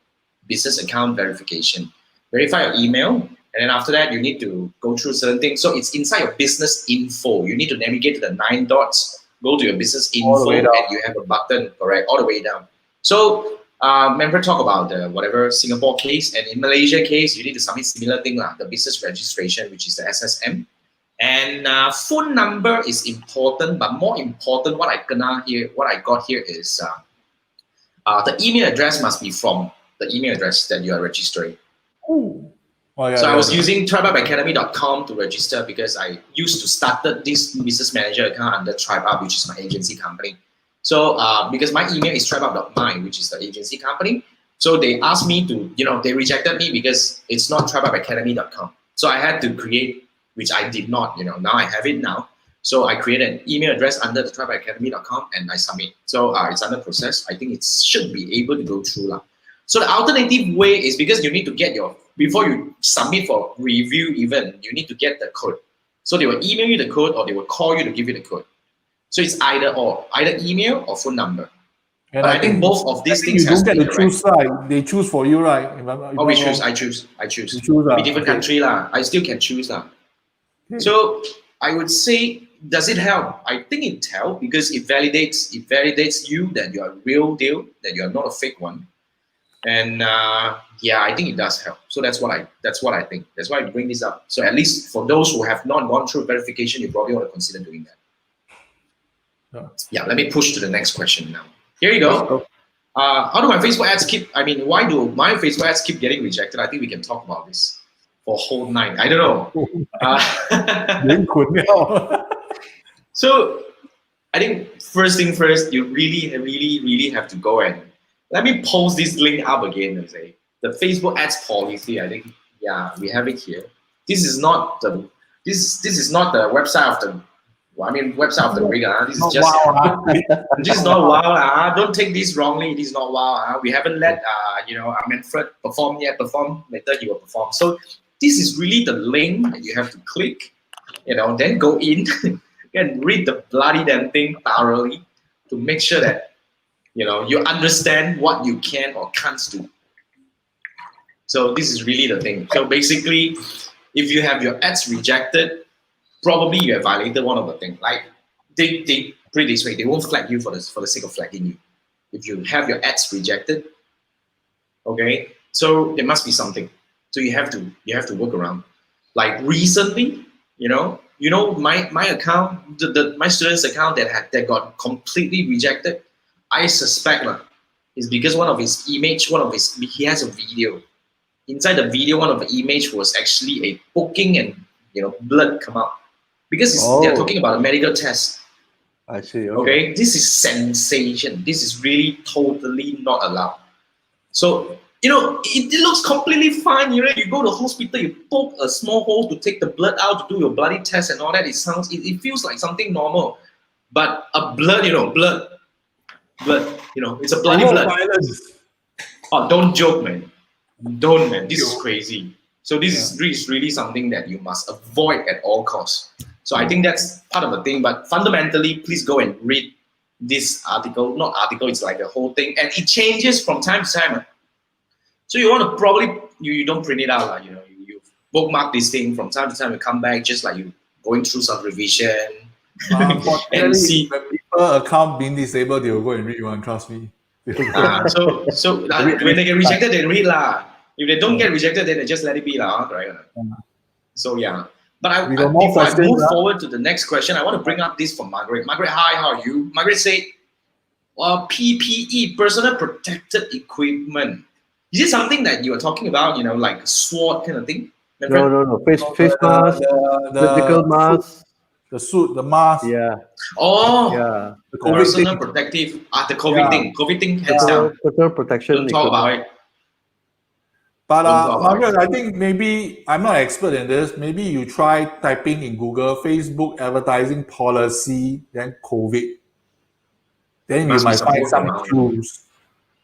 business account verification. Verify your email, and then after that, you need to go through certain things. So it's inside your business info. You need to navigate to the 9 dots, go to your business info, and you have a button, correct, all the way down. So remember, talk about the whatever Singapore case, and in Malaysia case, you need to submit similar thing, the business registration, which is the SSM. And phone number is important, but more important, what I got here is the email address must be from the email address that you are registering. I was using tribeupacademy.com to register because I used to started this business manager account under TribeUp, which is my agency company. So because my email is tribeup.my, which is the agency company, so they asked me to, they rejected me because it's not tribeupacademy.com. So I had to create, which I did not, now I have it now. So I created an email address under the tribeacademy.com and I submit. So it's under process. I think it should be able to go through. So the alternative way is, because you need to get before you submit for review even, you need to get the code. So they will email you the code or they will call you to give you the code. So it's either email or phone number. And but I think both of these things you don't get to choose side. They choose for you, right? I choose. Maybe different country I still can choose . So I would say, does it help? I think it helps because it validates you that you are real deal, that you are not a fake one. And yeah, I think it does help. So that's what I think. That's why I bring this up. So at least for those who have not gone through verification, you probably want to consider doing that. Yeah, let me push to the next question now. Here you go. How do my Facebook ads why do my Facebook ads keep getting rejected? I think we can talk about this for a whole night. I don't know. So I think first thing first, you really, really, really have to go and let me post this link up again and say the Facebook ads policy. I think we have it here. This is not the website of the website of the rig. This is just this is not wow. Don't take this wrongly. This is not wow. We haven't let Manfred perform yet. Perform later, he will perform. So this is really the link that you have to click. Then go in and read the bloody damn thing thoroughly to make sure that you understand what you can or can't do. So this is really the thing. So basically, if you have your ads rejected, probably you have violated one of the things. Like they put it this way, they won't flag you for the sake of flagging you. If you have your ads rejected, okay, so there must be something. So you have to work around. Like recently, my account, my student's account that got completely rejected, I suspect is because one of his image, he has a video. Inside the video, one of the image was actually a poking and blood come out. Because they're talking about a medical test. I see. Okay, this is sensation. This is really totally not allowed. So it looks completely fine. You go to the hospital, you poke a small hole to take the blood out to do your bloody test and all that. It feels like something normal, but a blood, blood. It's a bloody blood. Violence. Oh, don't joke, man. Don't, man. This is crazy. So this is really something that you must avoid at all costs. So I think that's part of the thing. But fundamentally, please go and read this article. Not article, it's like the whole thing. And it changes from time to time. So you want to probably, you don't print it out. You bookmark this thing from time to time. You come back just like you going through some revision. And see the people account being disabled, they will go and read one, trust me. So when they get rejected, they read lah. If they don't get rejected, then they just let it be lah, right? So yeah. But before I move forward to the next question, I want to bring up this from Margaret. Margaret, hi, how are you? Margaret said, PPE, personal protective equipment. Is it something that you are talking about, like a sword kind of thing? No. Face mask, surgical mask. The suit, the mask. Yeah. Oh. Yeah. The personal protective. The COVID thing. COVID thing, hands down. Personal protection. Don't talk about it. But Margaret, I think maybe, I'm not an expert in this, maybe you try typing in Google, Facebook advertising policy, then COVID. Then you might find some clues.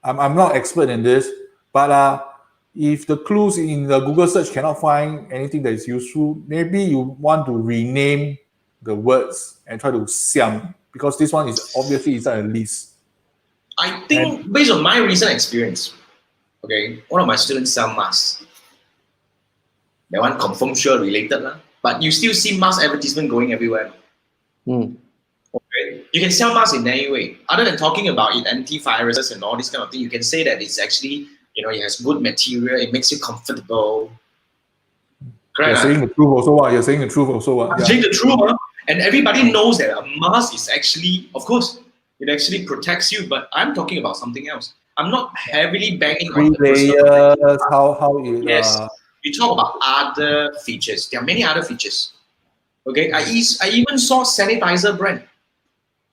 I'm not expert in this, but if the clues in the Google search cannot find anything that is useful, maybe you want to rename the words and try to siam, because this one is obviously inside a list. I think based on my recent experience, okay, one of my students sell masks. That one confirm sure related lah. But you still see mask advertisement going everywhere. Okay, you can sell masks in any way. Other than talking about it, antiviruses and all this kind of thing, you can say that it's actually, it has good material, it makes you comfortable. Correct. You're saying the truth also. You're saying the truth also. I'm saying the truth, and everybody knows that a mask is actually, of course, it actually protects you. But I'm talking about something else. I'm not heavily banging on the layers, how it. Yes, we talk about other features. There are many other features. Okay, I even saw sanitizer brand.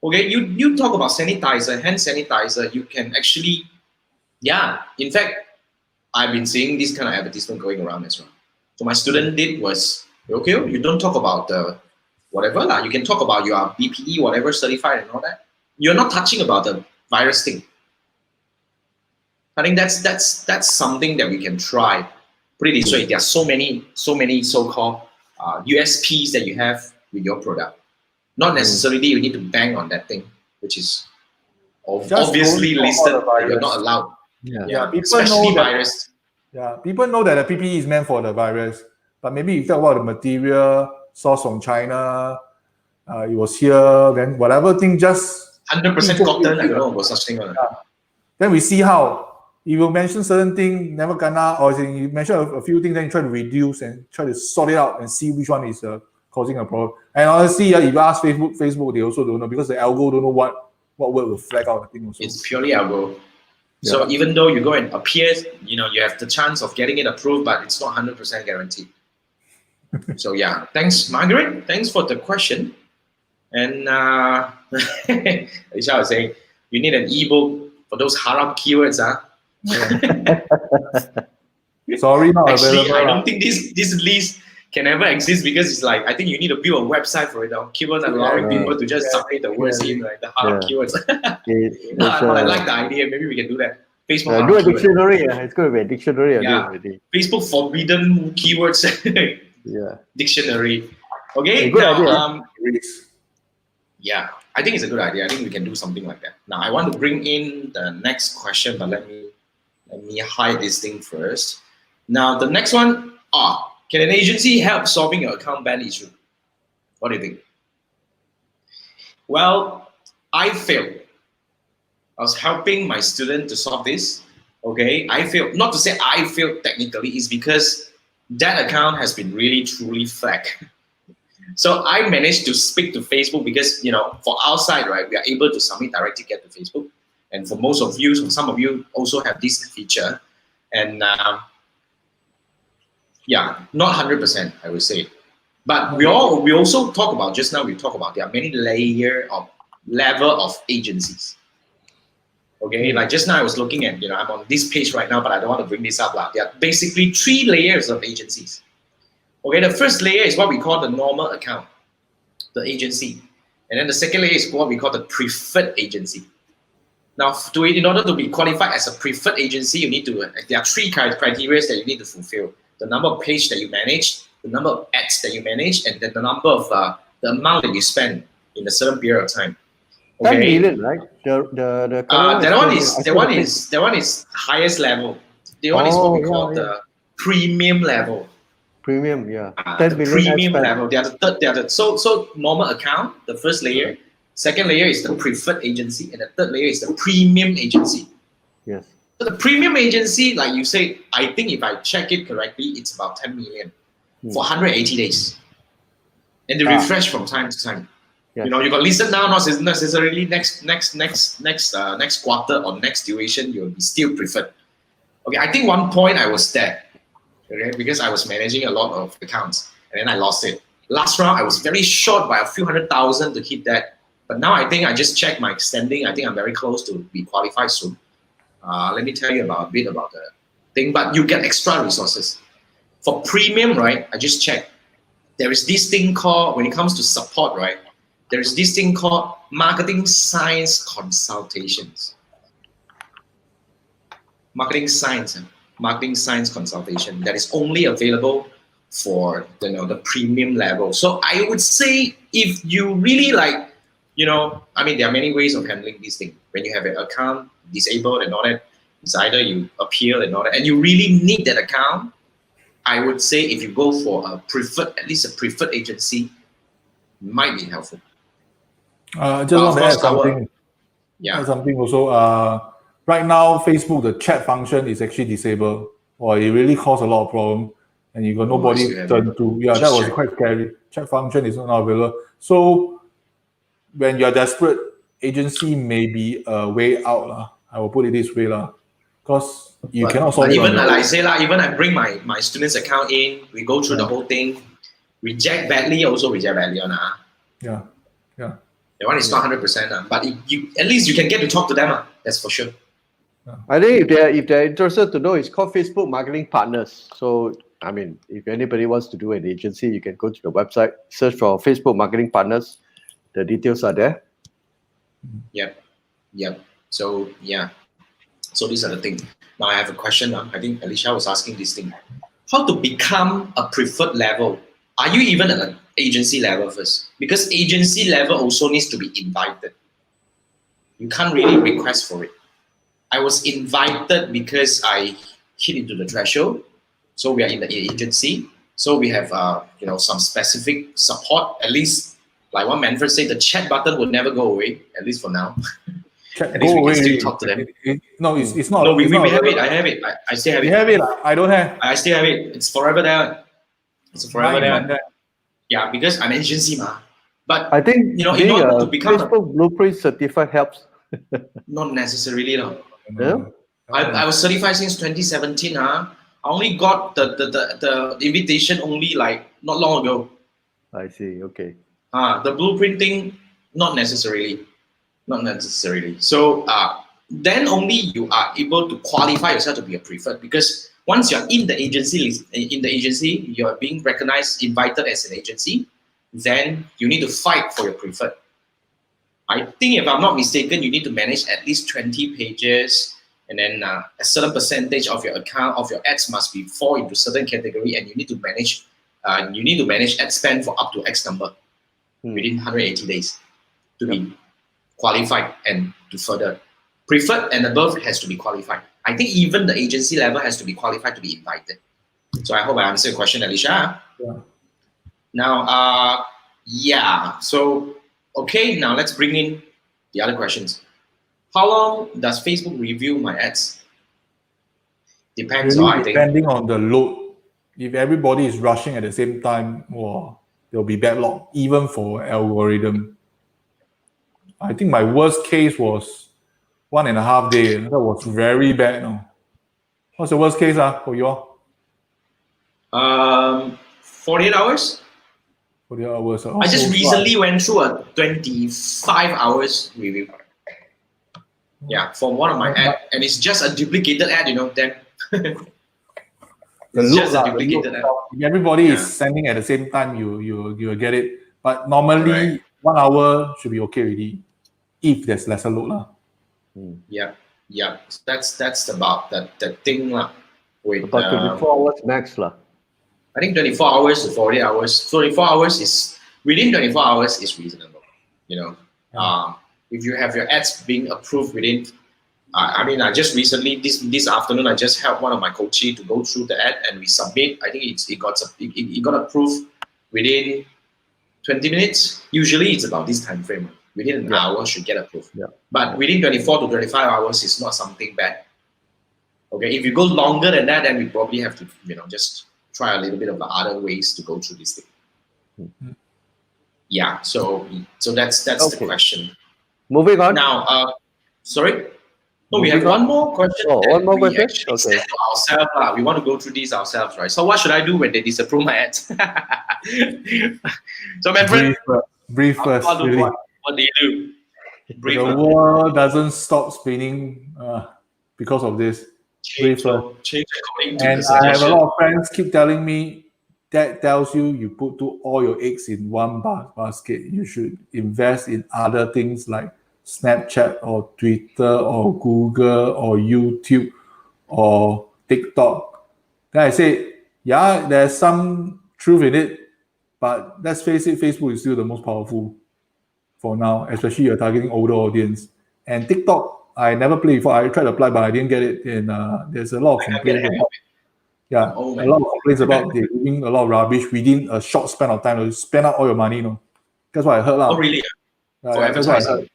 Okay, you talk about sanitizer, hand sanitizer. You can actually, in fact, I've been seeing this kind of advertisement going around as well. So my student did was, okay, you don't talk about the whatever lah. You can talk about your BPE, whatever, certified and all that. You're not touching about the virus thing. I think that's something that we can try. Put it this way, there are so many so-called USPs that you have with your product. Not necessarily you need to bang on that thing, which is obviously listed that you're not allowed. People especially know that, virus. People know that the PPE is meant for the virus, but maybe you talk about the material sourced from China, it was here, then whatever thing just 100% cotton, I don't know about such thing. Then we see how you will mention certain thing, never gonna, or you mention a few things, then you try to reduce and try to sort it out and see which one is causing a problem. And honestly, if you ask Facebook, they also don't know because the algo don't know what word will flag out. I think also. It's purely algo. So even though you go and appear, you have the chance of getting it approved, but it's not 100% guaranteed. So yeah, thanks, Margaret. Thanks for the question. And Alicia was saying, you need an ebook for those haram keywords, huh? Sorry, not Actually, available. I don't think this list can ever exist because it's like, I think you need to build a website for it now. Keywords allowing people to just submit the words in, like the haram keywords. But I like the idea. Maybe we can do that. Facebook do a dictionary. It's going to be a dictionary. Already. Facebook forbidden keywords. Dictionary. Okay. Good now, idea. Yeah, I think it's a good idea. I think we can do something like that. Now, I want to bring in the next question, but let me hide this thing first. Now, the next one, can an agency help solving your account ban issue? What do you think? Well, I failed. I was helping my student to solve this. Okay, I failed. Not to say I failed technically, it's because that account has been really truly flagged. So I managed to speak to Facebook because, for our side, right, we are able to submit direct ticket to Facebook. And for most of you, some of you also have this feature. And not 100%, I would say. But we also talk about, just now we talk about, there are many level of agencies. Okay, like just now I was looking at, I'm on this page right now, but I don't want to bring this up. There are basically 3 layers of agencies. Okay, the first layer is what we call the normal account, the agency. And then the second layer is what we call the preferred agency. Now, in order to be qualified as a preferred agency, there are 3 criteria that you need to fulfill. The number of pages that you manage, the number of ads that you manage, and then the number of, the amount that you spend in a certain period of time. Okay. 10 million, right? That one is highest level. The one is what we call the premium level. Premium, yeah. 10 million premium level. They are the so normal account, the first layer. Second layer is the preferred agency, and the third layer is the premium agency. Yes. So the premium agency, like you say, I think if I check it correctly, it's about 10 million for 180 days. And they refresh from time to time. Yes. You got listen now, not necessarily next quarter or next duration, you'll be still preferred. Okay, I think one point I was there. Okay, because I was managing a lot of accounts and then I lost it. Last round, I was very short by a few 100,000 to hit that. But now I think I just checked my standing. I think I'm very close to be qualified soon. Let me tell you a bit about the thing, but you get extra resources. For premium, right, I just checked. There is this thing called, when it comes to support, right, there is this thing called marketing science consultations. Marketing science consultation that is only available for the premium level. So I would say if you really like, there are many ways of handling this thing. When you have an account disabled and all that, it's either you appeal and all that, and you really need that account, I would say if you go for at least a preferred agency, might be helpful. Just want to add something. Something also. Right now, Facebook, the chat function is actually disabled, or it really caused a lot of problem, and you got nobody turn to. Yeah, that was quite scary. Chat function is not available. So when you're desperate, agency may be a way out. I will put it this way, because you cannot solve it. Even like I say, even I bring my student's account in, we go through the whole thing, reject badly, also reject badly. Yeah. The one is not 100%, but at least you can get to talk to them. That's for sure. I think if they're interested to know, it's called Facebook Marketing Partners. So, if anybody wants to do an agency, you can go to the website, search for Facebook Marketing Partners. The details are there. Yep. So, So these are the things. Now I have a question. I think Alicia was asking this thing. How to become a preferred level? Are you even at an agency level first? Because agency level also needs to be invited. You can't really request for it. I was invited because I hit into the threshold. So we are in the agency. So we have some specific support. At least, like what Manfred said, the chat button will never go away, at least for now. Chat At least go we can away. still already. talk to them. No, it's not. No, we it's not have it. available. I have it. I still have You it. have it. I don't have. I still have it. It's forever there. It's forever Mine, there. Yeah, because I'm agency, ma. But I think you know, in being order a to become Facebook Blueprint certified helps. not necessarily, no. Yeah? I was certified since 2017. I only got the invitation only like not long ago. I see. Okay. The blueprint thing, not necessarily. Not necessarily. So then only you are able to qualify yourself to be a preferred, because once you're in the agency, you're being recognized, invited as an agency, then you need to fight for your preferred. I think if I'm not mistaken, you need to manage at least 20 pages, and then a certain percentage of your account, of your ads must be fall into certain category, and you need to manage ad spend for up to X number within 180 days to be qualified and to further. Preferred and above has to be qualified. I think even the agency level has to be qualified to be invited. So I hope I answered your question, Alicia. Yeah. Now, so, okay, now let's bring in the other questions. How long does Facebook review my ads? Depends, Really I think. depending on the load. If everybody is rushing at the same time, there'll be backlog, even for algorithm. I think my worst case was 1.5 days. That was very bad. No? What's the worst case for you all? 48 hours? 48 hours. I just recently went through a 25 hours review. Yeah, for one of my ad, and it's just a duplicated ad, then it's just a duplicated ad. If everybody is sending at the same time, you will get it. But normally 1 hour should be okay already, if there's lesser load. Yeah. So that's about that thing with about 24 hours max lah. I think 24 hours to 48 hours. 24 hours is within 24 hours is reasonable. If you have your ads being approved within, I just recently this afternoon I just helped one of my coaches to go through the ad and we submit. I think it got approved within 20 minutes. Usually it's about this time frame. Within an hour should get approved. Yeah. But within 24 to 25 hours is not something bad. Okay, if you go longer than that, then we probably have to just try a little bit of the other ways to go through this thing. Mm-hmm. Yeah, so that's the question. Moving on. Now, sorry? No, we have one more question. One more question? Okay. Set for ourselves. We want to go through these ourselves, right? So what should I do when they disapprove my ads? So, my friend, brief first. Really. What do you do? The world doesn't stop spinning because of this. Change according to and the I have a lot of friends keep telling me that tells you put all your eggs in one basket. You should invest in other things like Snapchat or Twitter or Google or YouTube or TikTok. Then I say, yeah, there's some truth in it, but let's face it, Facebook is still the most powerful for now, especially you're targeting older audience. And TikTok, I never played before. I tried to apply, but I didn't get it. And there's a lot of complaints about, a lot of complaints about they're doing a lot of rubbish within a short span of time. You spend out all your money, That's what I heard. Oh, really? For advertising.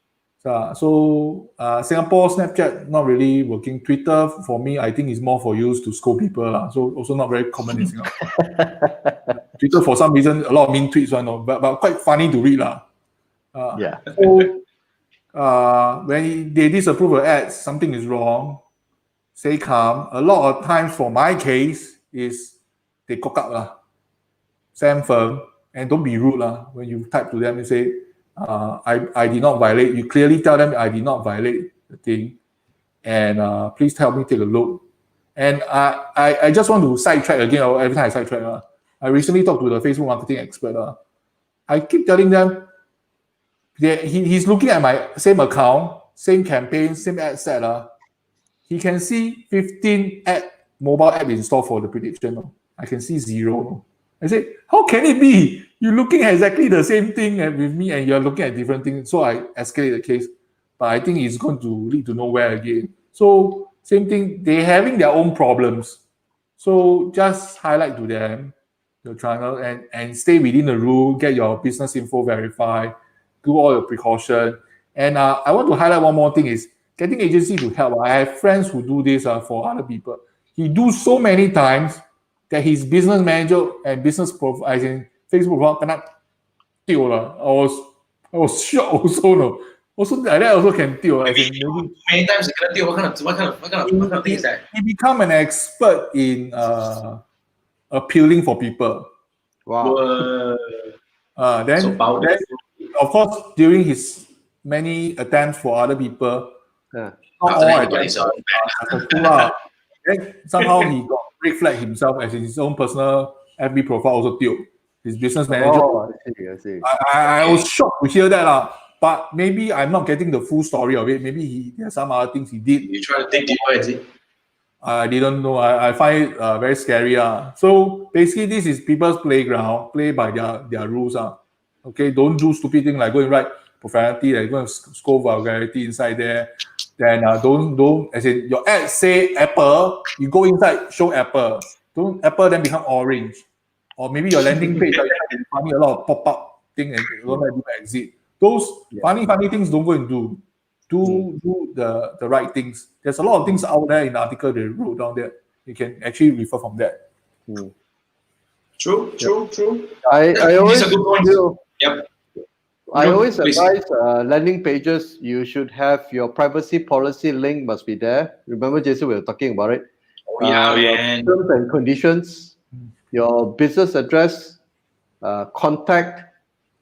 So Singapore, Snapchat, not really working. Twitter, for me, I think is more for use to scold people. So also not very common in Singapore. Twitter, for some reason, a lot of mean tweets, but quite funny to read. So when they disapprove of ads, something is wrong. Stay calm. A lot of times, for my case, is they cock up stand firm, and don't be rude when you type to them and say, I did not violate. You clearly tell them I did not violate the thing, and please help me take a look. And I just want to sidetrack again. Every time I sidetrack, I recently talked to the Facebook marketing expert. I keep telling them he's looking at my same account, same campaign, same ad set. He can see 15 mobile app installed for the prediction. I can see 0. I say, how can it be? You're looking at exactly the same thing with me and you're looking at different things. So I escalate the case. But I think it's going to lead to nowhere again. So same thing, they're having their own problems. So just highlight to them your channel and stay within the rule, get your business info verified, do all your precaution. And I want to highlight one more thing is getting agency to help. I have friends who do this for other people. He do so many times that his business manager and business profile, as in Facebook profile, cannot deal. I was shocked also, no. Also, like that also can deal. As in, maybe Many times you cannot deal. What kind of thing is that? he become an expert in appealing for people. Wow. Then, So powerful. then, of course, during his many attempts for other people, Yeah. not After all that, he got attempts his own. are successful. Then somehow he got red flag himself as his own personal FB profile also tilt. His business manager. Oh, I see. I was shocked to hear that. But maybe I'm not getting the full story of it. Maybe there's some other things he did. You try to dig deeper, is it? I didn't know. I find it very scary. So basically, this is people's playground. Play by their rules. Okay, don't do stupid thing like go and write profanity, like go and scold vulgarity inside there. Then don't as in your ad say Apple, you go inside show Apple. Don't Apple then become orange, or maybe your landing page is funny a lot of pop up thing and don't let people exit. Those funny things don't go and do. Do the right things. There's a lot of things out there in the article they wrote down there. You can actually refer from that. True. I always These are good points. Yep. I always Please. advise landing pages, you should have your privacy policy link must be there. Remember, Jason, we were talking about it. Oh, yeah, man. Your terms and conditions, your business address, contact.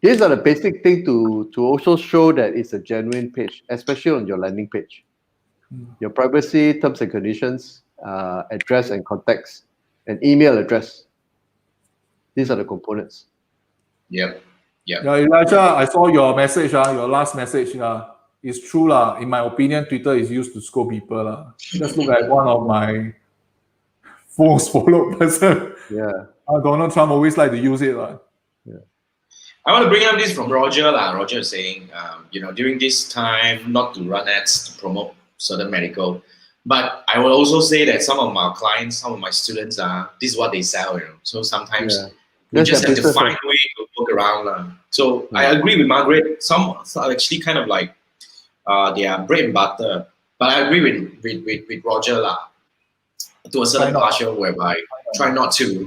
These are the basic things to also show that it's a genuine page, especially on your landing page. Your privacy, terms and conditions, address and contacts, and email address. These are the components. Yep. Yeah, Elijah, I saw your message. Your last message. It's true. In my opinion, Twitter is used to scold people. Just look at one of my most followed person. Yeah. Donald Trump always like to use it. I want to bring up this from Roger. Roger is saying, during this time, not to run ads to promote certain medical. But I will also say that some of my clients, some of my students, this is what they sell. So sometimes we just have to find a way to work around. So I agree with Margaret. Some are actually kind of like they are bread and butter. But I agree with Roger to a certain partial whereby try not to.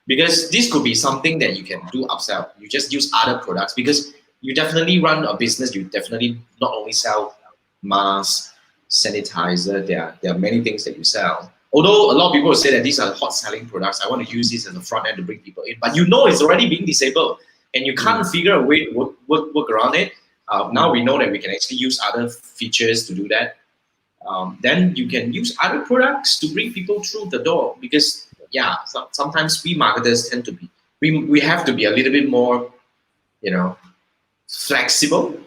Because this could be something that you can do upsell. You just use other products because you definitely run a business. You definitely not only sell masks, sanitizer. There are many things that you sell. Although a lot of people will say that these are hot selling products, I want to use this as a front end to bring people in. But it's already being disabled and you can't figure a way to work around it. Now we know that we can actually use other features to do that. Then you can use other products to bring people through the door because sometimes we marketers tend to be, we have to be a little bit more, flexible.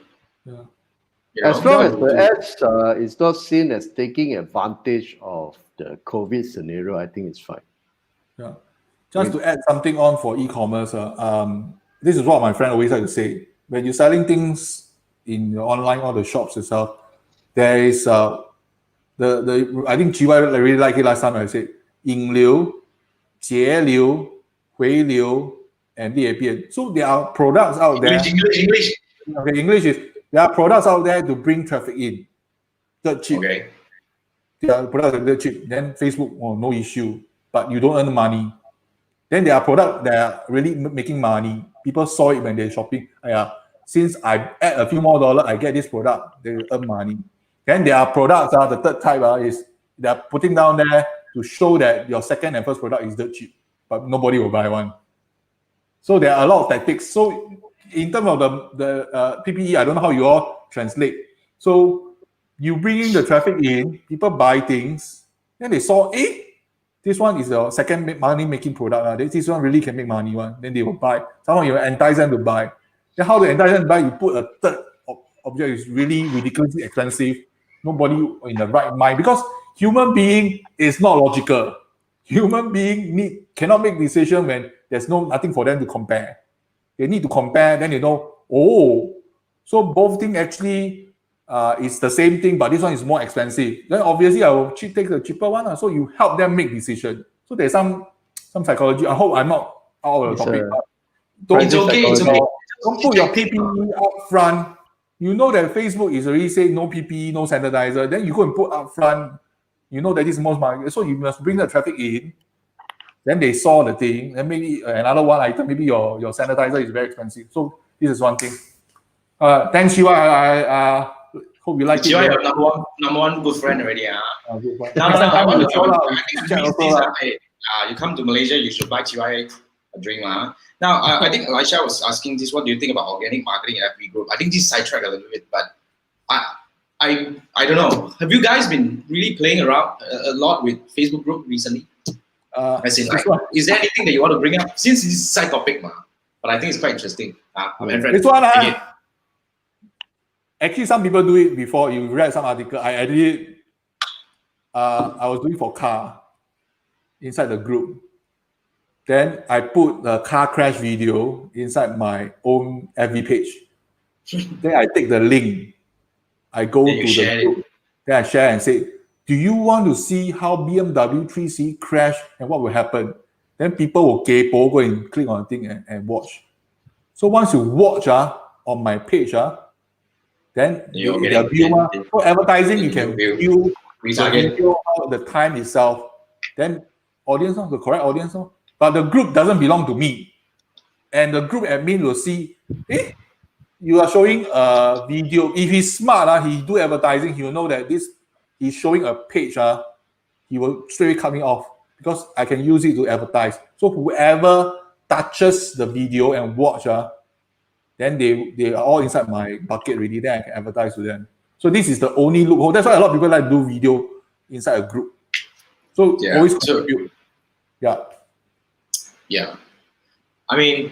As long as the ads is not seen as taking advantage of the COVID scenario, I think it's fine. Yeah. Just to add something on for e-commerce, this is what my friend always like to say. When you're selling things in your online or the shops itself, there is I think GY really like it last time I said 引流 节流, 回流, and 裂变. So there are products out there. English. Okay, English is there are products out there to bring traffic in. Dirt cheap. Okay. There are products that are dirt cheap. Then Facebook, no issue. But you don't earn money. Then there are products that are really making money. People saw it when they're shopping. Since I add a few more dollars, I get this product. They earn money. Then there are products. The third type is they're putting down there to show that your second and first product is dirt cheap, but nobody will buy one. So there are a lot of tactics. So in terms of the PPE, I don't know how you all translate. So you bring in the traffic in, people buy things, then they saw, this one is your second money-making product. This one really can make money. Then they will buy. Somehow you entice them to buy. Then how to entice them to buy? You put a third object is really ridiculously expensive. Nobody in the right mind because human being is not logical. Human being cannot make decision when there's nothing for them to compare. They need to compare, then so both things actually is the same thing, but this one is more expensive. Then obviously I will take the cheaper one. So you help them make decision. So there's some psychology. I hope I'm not out of the topic. It's okay. Don't put your PPE up front. you know that Facebook is already saying no PPE, no sanitizer, then you go and put up front, you know that this is most market, so you must bring the traffic in. Then they saw the thing, and maybe another one item, maybe your sanitizer is very expensive. So this is one thing. Thanks, Shiva. I hope you like Shiva, it. your number one good friend already. Good one. No, Next time I come want to to. the show lah. I think Chat I missed also this. lah. Hey, you come to Malaysia, you should buy Shiva a drink. Now, I think Elisha was asking this. What do you think about organic marketing in FB group? I think this sidetrack a little bit, but I don't know. Have you guys been really playing around a lot with Facebook group recently? As in, like, is there anything that you want to bring up? Since this is side topic, but I think it's quite interesting. This one, actually, some people do it before. You read some article. I did it. I was doing for car inside the group. Then I put the car crash video inside my own FB page. Then I take the link. I go to the group. Then I share and say, do you want to see how BMW 3C crash and what will happen? Then people will go and click on the thing and watch. So once you watch on my page, then you view. For advertising, you can view the video, the time itself. Then audience, the correct audience. But the group doesn't belong to me. And the group admin will see, you are showing a video. If he's smart, he do advertising, he will know that this he's showing a page, he will straight cut me off because I can use it to advertise. So whoever touches the video and watch, then they are all inside my bucket already. Then I can advertise to them. So this is the only loophole. That's why a lot of people like to do video inside a group. So always contribute. Yeah. I mean,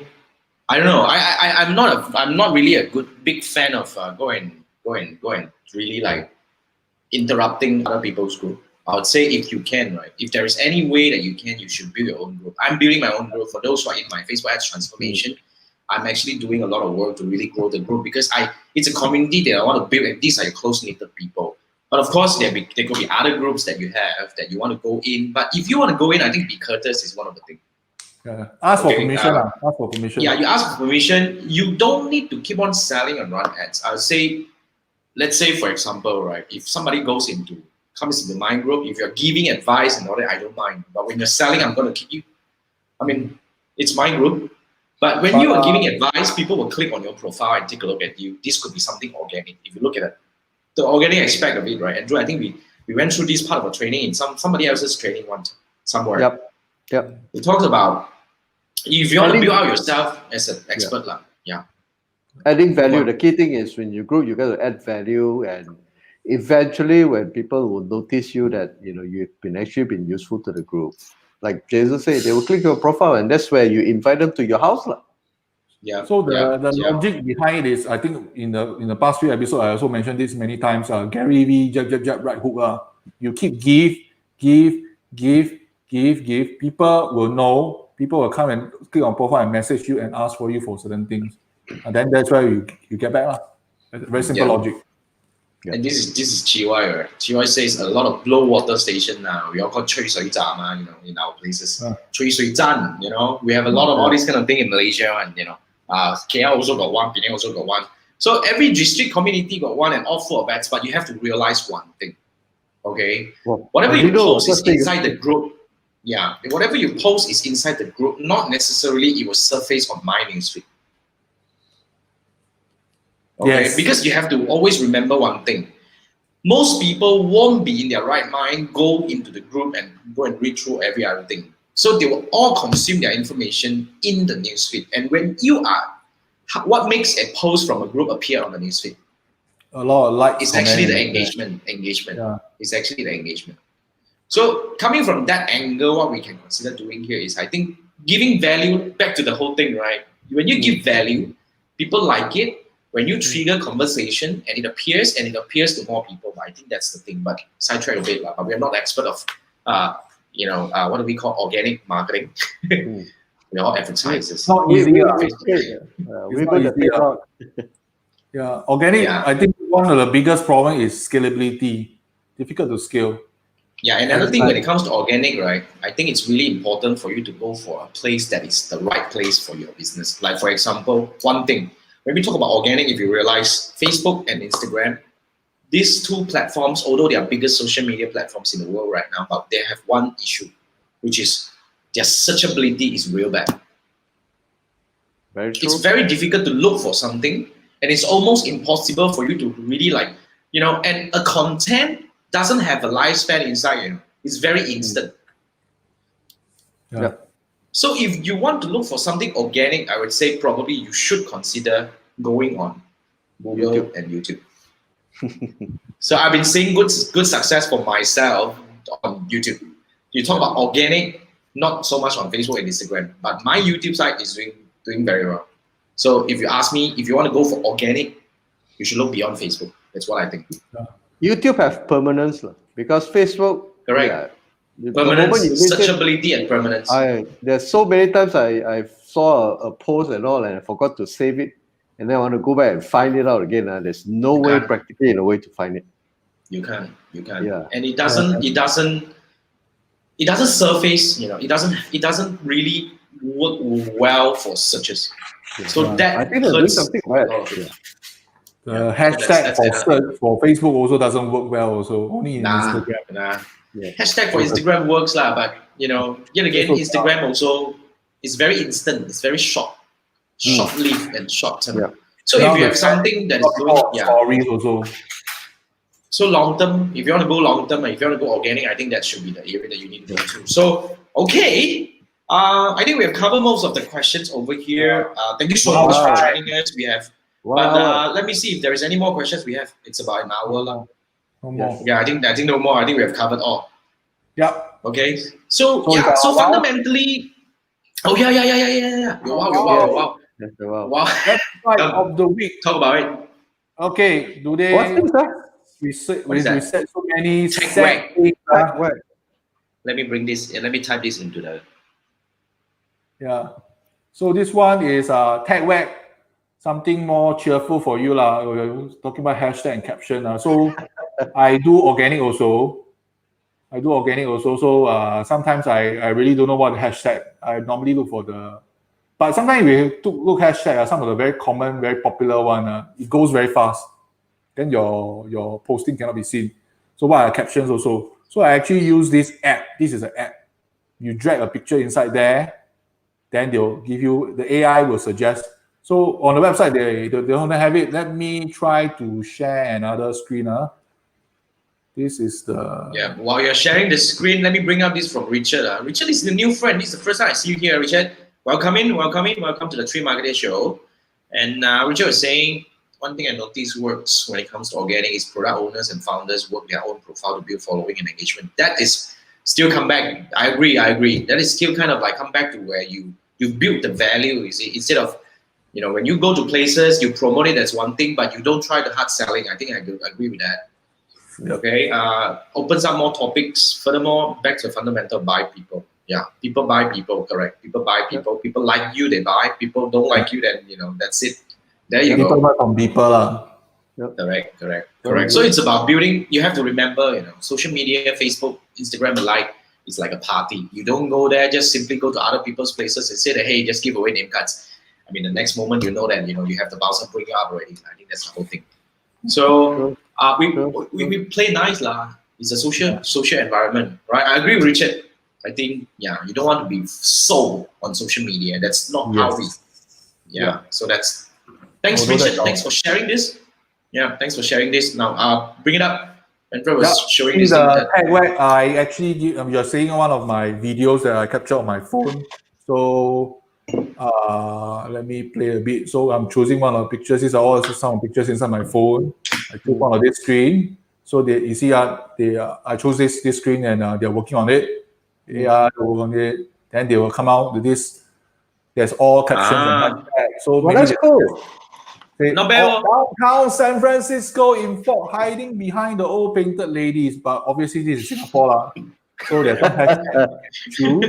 I don't know. I'm not really a big fan of go and really like interrupting other people's group. I would say if you can, right? If there is any way that you can, you should build your own group. I'm building my own group. For those who are in my Facebook ads transformation, I'm actually doing a lot of work to really grow the group because it's a community that I want to build, and these are your close-knitted people. But of course, there could be other groups that you have that you want to go in. But if you want to go in, I think be courteous is one of the things. Ask for permission. Ask for permission. Yeah, you ask for permission. You don't need to keep on selling and run ads. I would say, let's say for example, right, if somebody comes into my group, if you're giving advice and all that, I don't mind. But when you're selling, I'm going to keep you. I mean, it's my group. But when you are giving advice, people will click on your profile and take a look at you. This could be something organic. If you look at it, the organic aspect of it, right? Andrew, I think we went through this part of a training in somebody else's training somewhere. Yep. We talked about if you want to build out yourself as an expert, adding value. The key thing is when you grow, you got to add value, and eventually, when people will notice you that you've been useful to the group, like Jason said, they will click your profile, and that's where you invite them to your house, Yeah. So the logic behind it is, I think in the past few episodes, I also mentioned this many times. Gary Vee, jab, right hook. You keep give. People will know. People will come and click on profile and message you and ask for you for certain things, and then that's where you get back. Very simple logic. Yeah. And this is Chiwai, right? Chiwai says a lot of blow water station now. We all call 吹水站, in our places. 吹水站, we have a lot of all this kind of thing in Malaysia, and KL also got one, Penang also got one. So every district community got one, and all full of ads. But you have to realize one thing, okay? Whatever you post is inside the group. Yeah, whatever you post is inside the group. Not necessarily it will surface on my newsfeed. Okay, yes. Because you have to always remember one thing. Most people won't be in their right mind, go into the group and go and read through every other thing. So they will all consume their information in the newsfeed. And when you are, what makes a post from a group appear on the newsfeed? A lot of likes. It's actually the engagement. Yeah. It's actually the engagement. So coming from that angle, what we can consider doing here is, I think, giving value back to the whole thing, right? When you give value, people like it. When you trigger conversation and it appears to more people, I think that's the thing. But sidetrack a bit, but we are not expert of, what do we call organic marketing? We're all advertisers. Not easy. Yeah, organic. Yeah. I think one of the biggest problem is scalability. Difficult to scale. Yeah, another thing when it comes to organic, right? I think it's really important for you to go for a place that is the right place for your business. Like for example, one thing. when we talk about organic, if you realize Facebook and Instagram, these two platforms, although they are biggest social media platforms in the world right now, but they have one issue, which is their searchability is real bad. Very true. It's very difficult to look for something, and it's almost impossible for you to really and a content doesn't have a lifespan inside, It's very instant. Yeah. So if you want to look for something organic, I would say probably you should consider going on Google and YouTube. So I've been seeing good success for myself on YouTube. You talk about organic, not so much on Facebook and Instagram, but my YouTube site is doing very well. So if you ask me, if you want to go for organic, you should look beyond Facebook. That's what I think. YouTube have permanence because Facebook. Correct. Yeah, permanence, searchability, and permanence. There's so many times I saw a post and all, and I forgot to save it, and then I want to go back and find it out again. There's no way, practically, in a way to find it. You can. Yeah. And it doesn't surface. It doesn't really work well for searches. So that I think they're doing something right. The hashtag for search for Facebook also doesn't work well. Also only in Instagram. Yeah. Hashtag for Instagram works lah, but yet again, Instagram also is very instant. It's very short-lived and short-term. Yeah. So if you have something that is going, stories also. So long-term, if you want to go long-term, and if you want to go organic, I think that should be the area that you need to go to. So okay, I think we have covered most of the questions over here. Thank you so much for joining us. We have, but let me see if there is any more questions. We have. It's about an hour long. No more. Yeah, I think no more. I think we have covered all. Yeah. Okay. So fundamentally, yeah. Wow. Website of the week. Talk about it. Okay. Do they? What's this? We said so many. Let me bring this. Let me type this into the. Yeah. So this one is TechWhack. Something more cheerful for you lah. We're talking about hashtag and caption. So I do organic also. So sometimes I really don't know what the hashtag. I normally look for but sometimes we look hashtag. Some of the very common, very popular one. It goes very fast. Then your posting cannot be seen. So what are captions also? So I actually use this app. This is an app. You drag a picture inside there. Then they'll give you, the AI will suggest. So on the website, they don't have it. Let me try to share another screen. This is the... Yeah, while you're sharing the screen, let me bring up this from Richard. Richard is the new friend. This is the first time I see you here, Richard. Welcome to the Tree Marketing Show. And Richard was saying, one thing I noticed works when it comes to organic is product owners and founders work their own profile to build following and engagement. That is still come back. I agree. That is still kind of like come back to where you build the value, you see, instead of, when you go to places, you promote it as one thing, but you don't try the hard selling. I think I agree with that. Yep. Okay. Opens up more topics. Furthermore, back to fundamental, buy people. Yeah. People buy people, correct. People buy people. Yep. People like you, they buy. People don't like you, then, that's it. There you people go. buy from people. Yep. Correct. So it's about building. You have to remember, social media, Facebook, Instagram alike, it's like a party. You don't go there, just simply go to other people's places and say that, hey, just give away name cards. I mean, the next moment you know that you have the bouncer bring you up already. I think that's the whole thing. So we play nice lah. It's a social environment, right? I agree with Richard. I think you don't want to be sold on social media. That's not how we. Yeah. So that's. Thanks, Richard. Thanks for sharing this. Yeah, thanks for sharing this. Now, bring it up. Andrew was showing this. I actually you're seeing one of my videos that I captured on my phone. So. Let me play a bit. So I'm choosing one of the pictures. These are all some pictures inside my phone. I took one of this screen. So you see, I chose this screen and they're working on it. They are working on it. Then they will come out with this. There's all captions and hashtags. So that's cool. Not bad. Downtown San Francisco in fog, hiding behind the old painted ladies. But obviously this is Singapore lah. So there's some hashtag. True.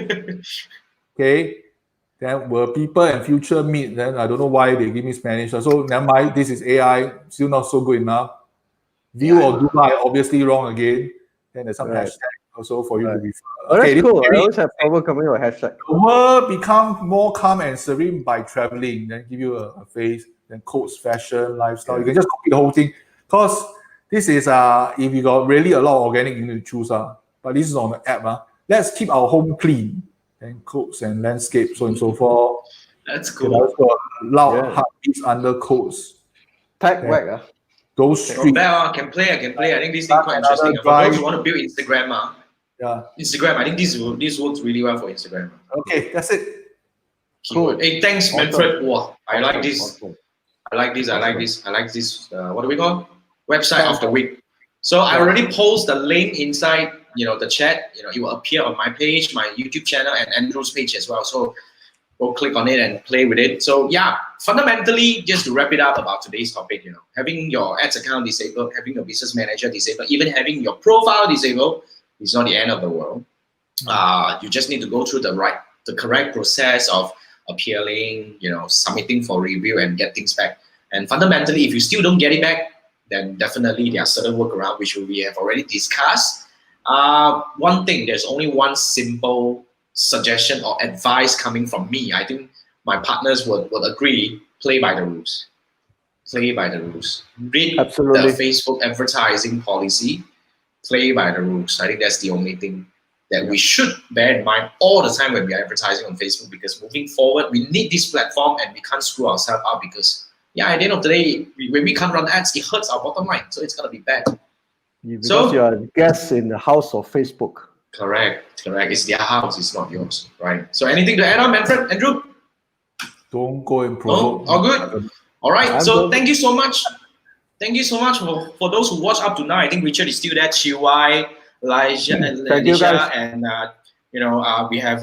Okay. Then will people and future meet? Then I don't know why they give me Spanish. So never mind, this is AI, still not so good enough. View or Dubai, obviously wrong again. Then there's some hashtag also for you to refer. That's cool. I always have trouble coming with hashtag. The world become more calm and serene by traveling. Then give you a face. then codes, fashion, lifestyle. You can just copy the whole thing. Because this is if you got really a lot of organic, you need to choose. But this is on the app. Let's keep our home clean. And codes and landscape, so on and so forth. That's cool. Also loud heartbeats under codes. Tag whack. Go Not street. bad, I can play. I think this thing quite interesting. For those who want to build Instagram, Instagram, I think this works really well for Instagram. Okay, that's it. Cool. Hey, thanks, Manfred. Wow, I like this. Awesome. I like this. What do we call? Website of the week. So I already post the link inside, the chat. It will appear on my page, my YouTube channel, and Andrew's page as well. So go click on it and play with it. So yeah, fundamentally, just to wrap it up about today's topic, having your ads account disabled, having your business manager disabled, even having your profile disabled is not the end of the world. You just need to go through the correct process of appealing, submitting for review and get things back. And fundamentally, if you still don't get it back, then definitely there are certain workarounds which we have already discussed. One thing, there's only one simple suggestion or advice coming from me. I think my partners would agree. Play by the rules. Play by the rules. Read the Facebook advertising policy. Play by the rules. I think that's the only thing that we should bear in mind all the time when we are advertising on Facebook, because moving forward, we need this platform and we can't screw ourselves up because, at the end of the day, when we can't run ads, it hurts our bottom line. So it's going to be bad. Because you are a guest in the house of Facebook. Correct. It's their house, it's not yours, right? So anything to add on, Manfred, Andrew? Don't go and promote. All good. All right. So thank you so much. Thank you so much for those who watch up to now. I think Richard is still there. Chiwai, Elijah, and Alicia, and we have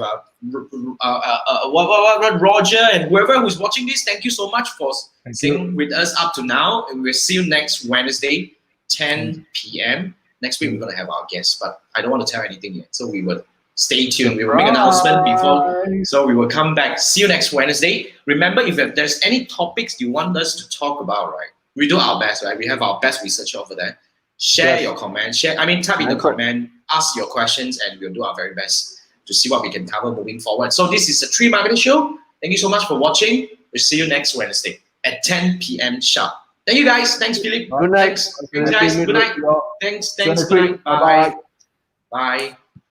Roger and whoever who's watching this. Thank you so much for staying with us up to now. And we'll see you next Wednesday, 10 p.m. Next week, we're going to have our guests, but I don't want to tell anything yet. So we will stay tuned. We will make an announcement before. So we will come back. See you next Wednesday. Remember, if there's any topics you want us to talk about, right? We do our best, right? We have our best researcher over there. Share your comments. Type in the comment, ask your questions, and we'll do our very best to see what we can cover moving forward. So this is the Tree Marketing Show. Thank you so much for watching. We'll see you next Wednesday at 10 p.m. sharp. Thank you, guys. Thanks, Philip. Good night. Thanks, guys. Good night. Thanks. Good night. Bye. Bye.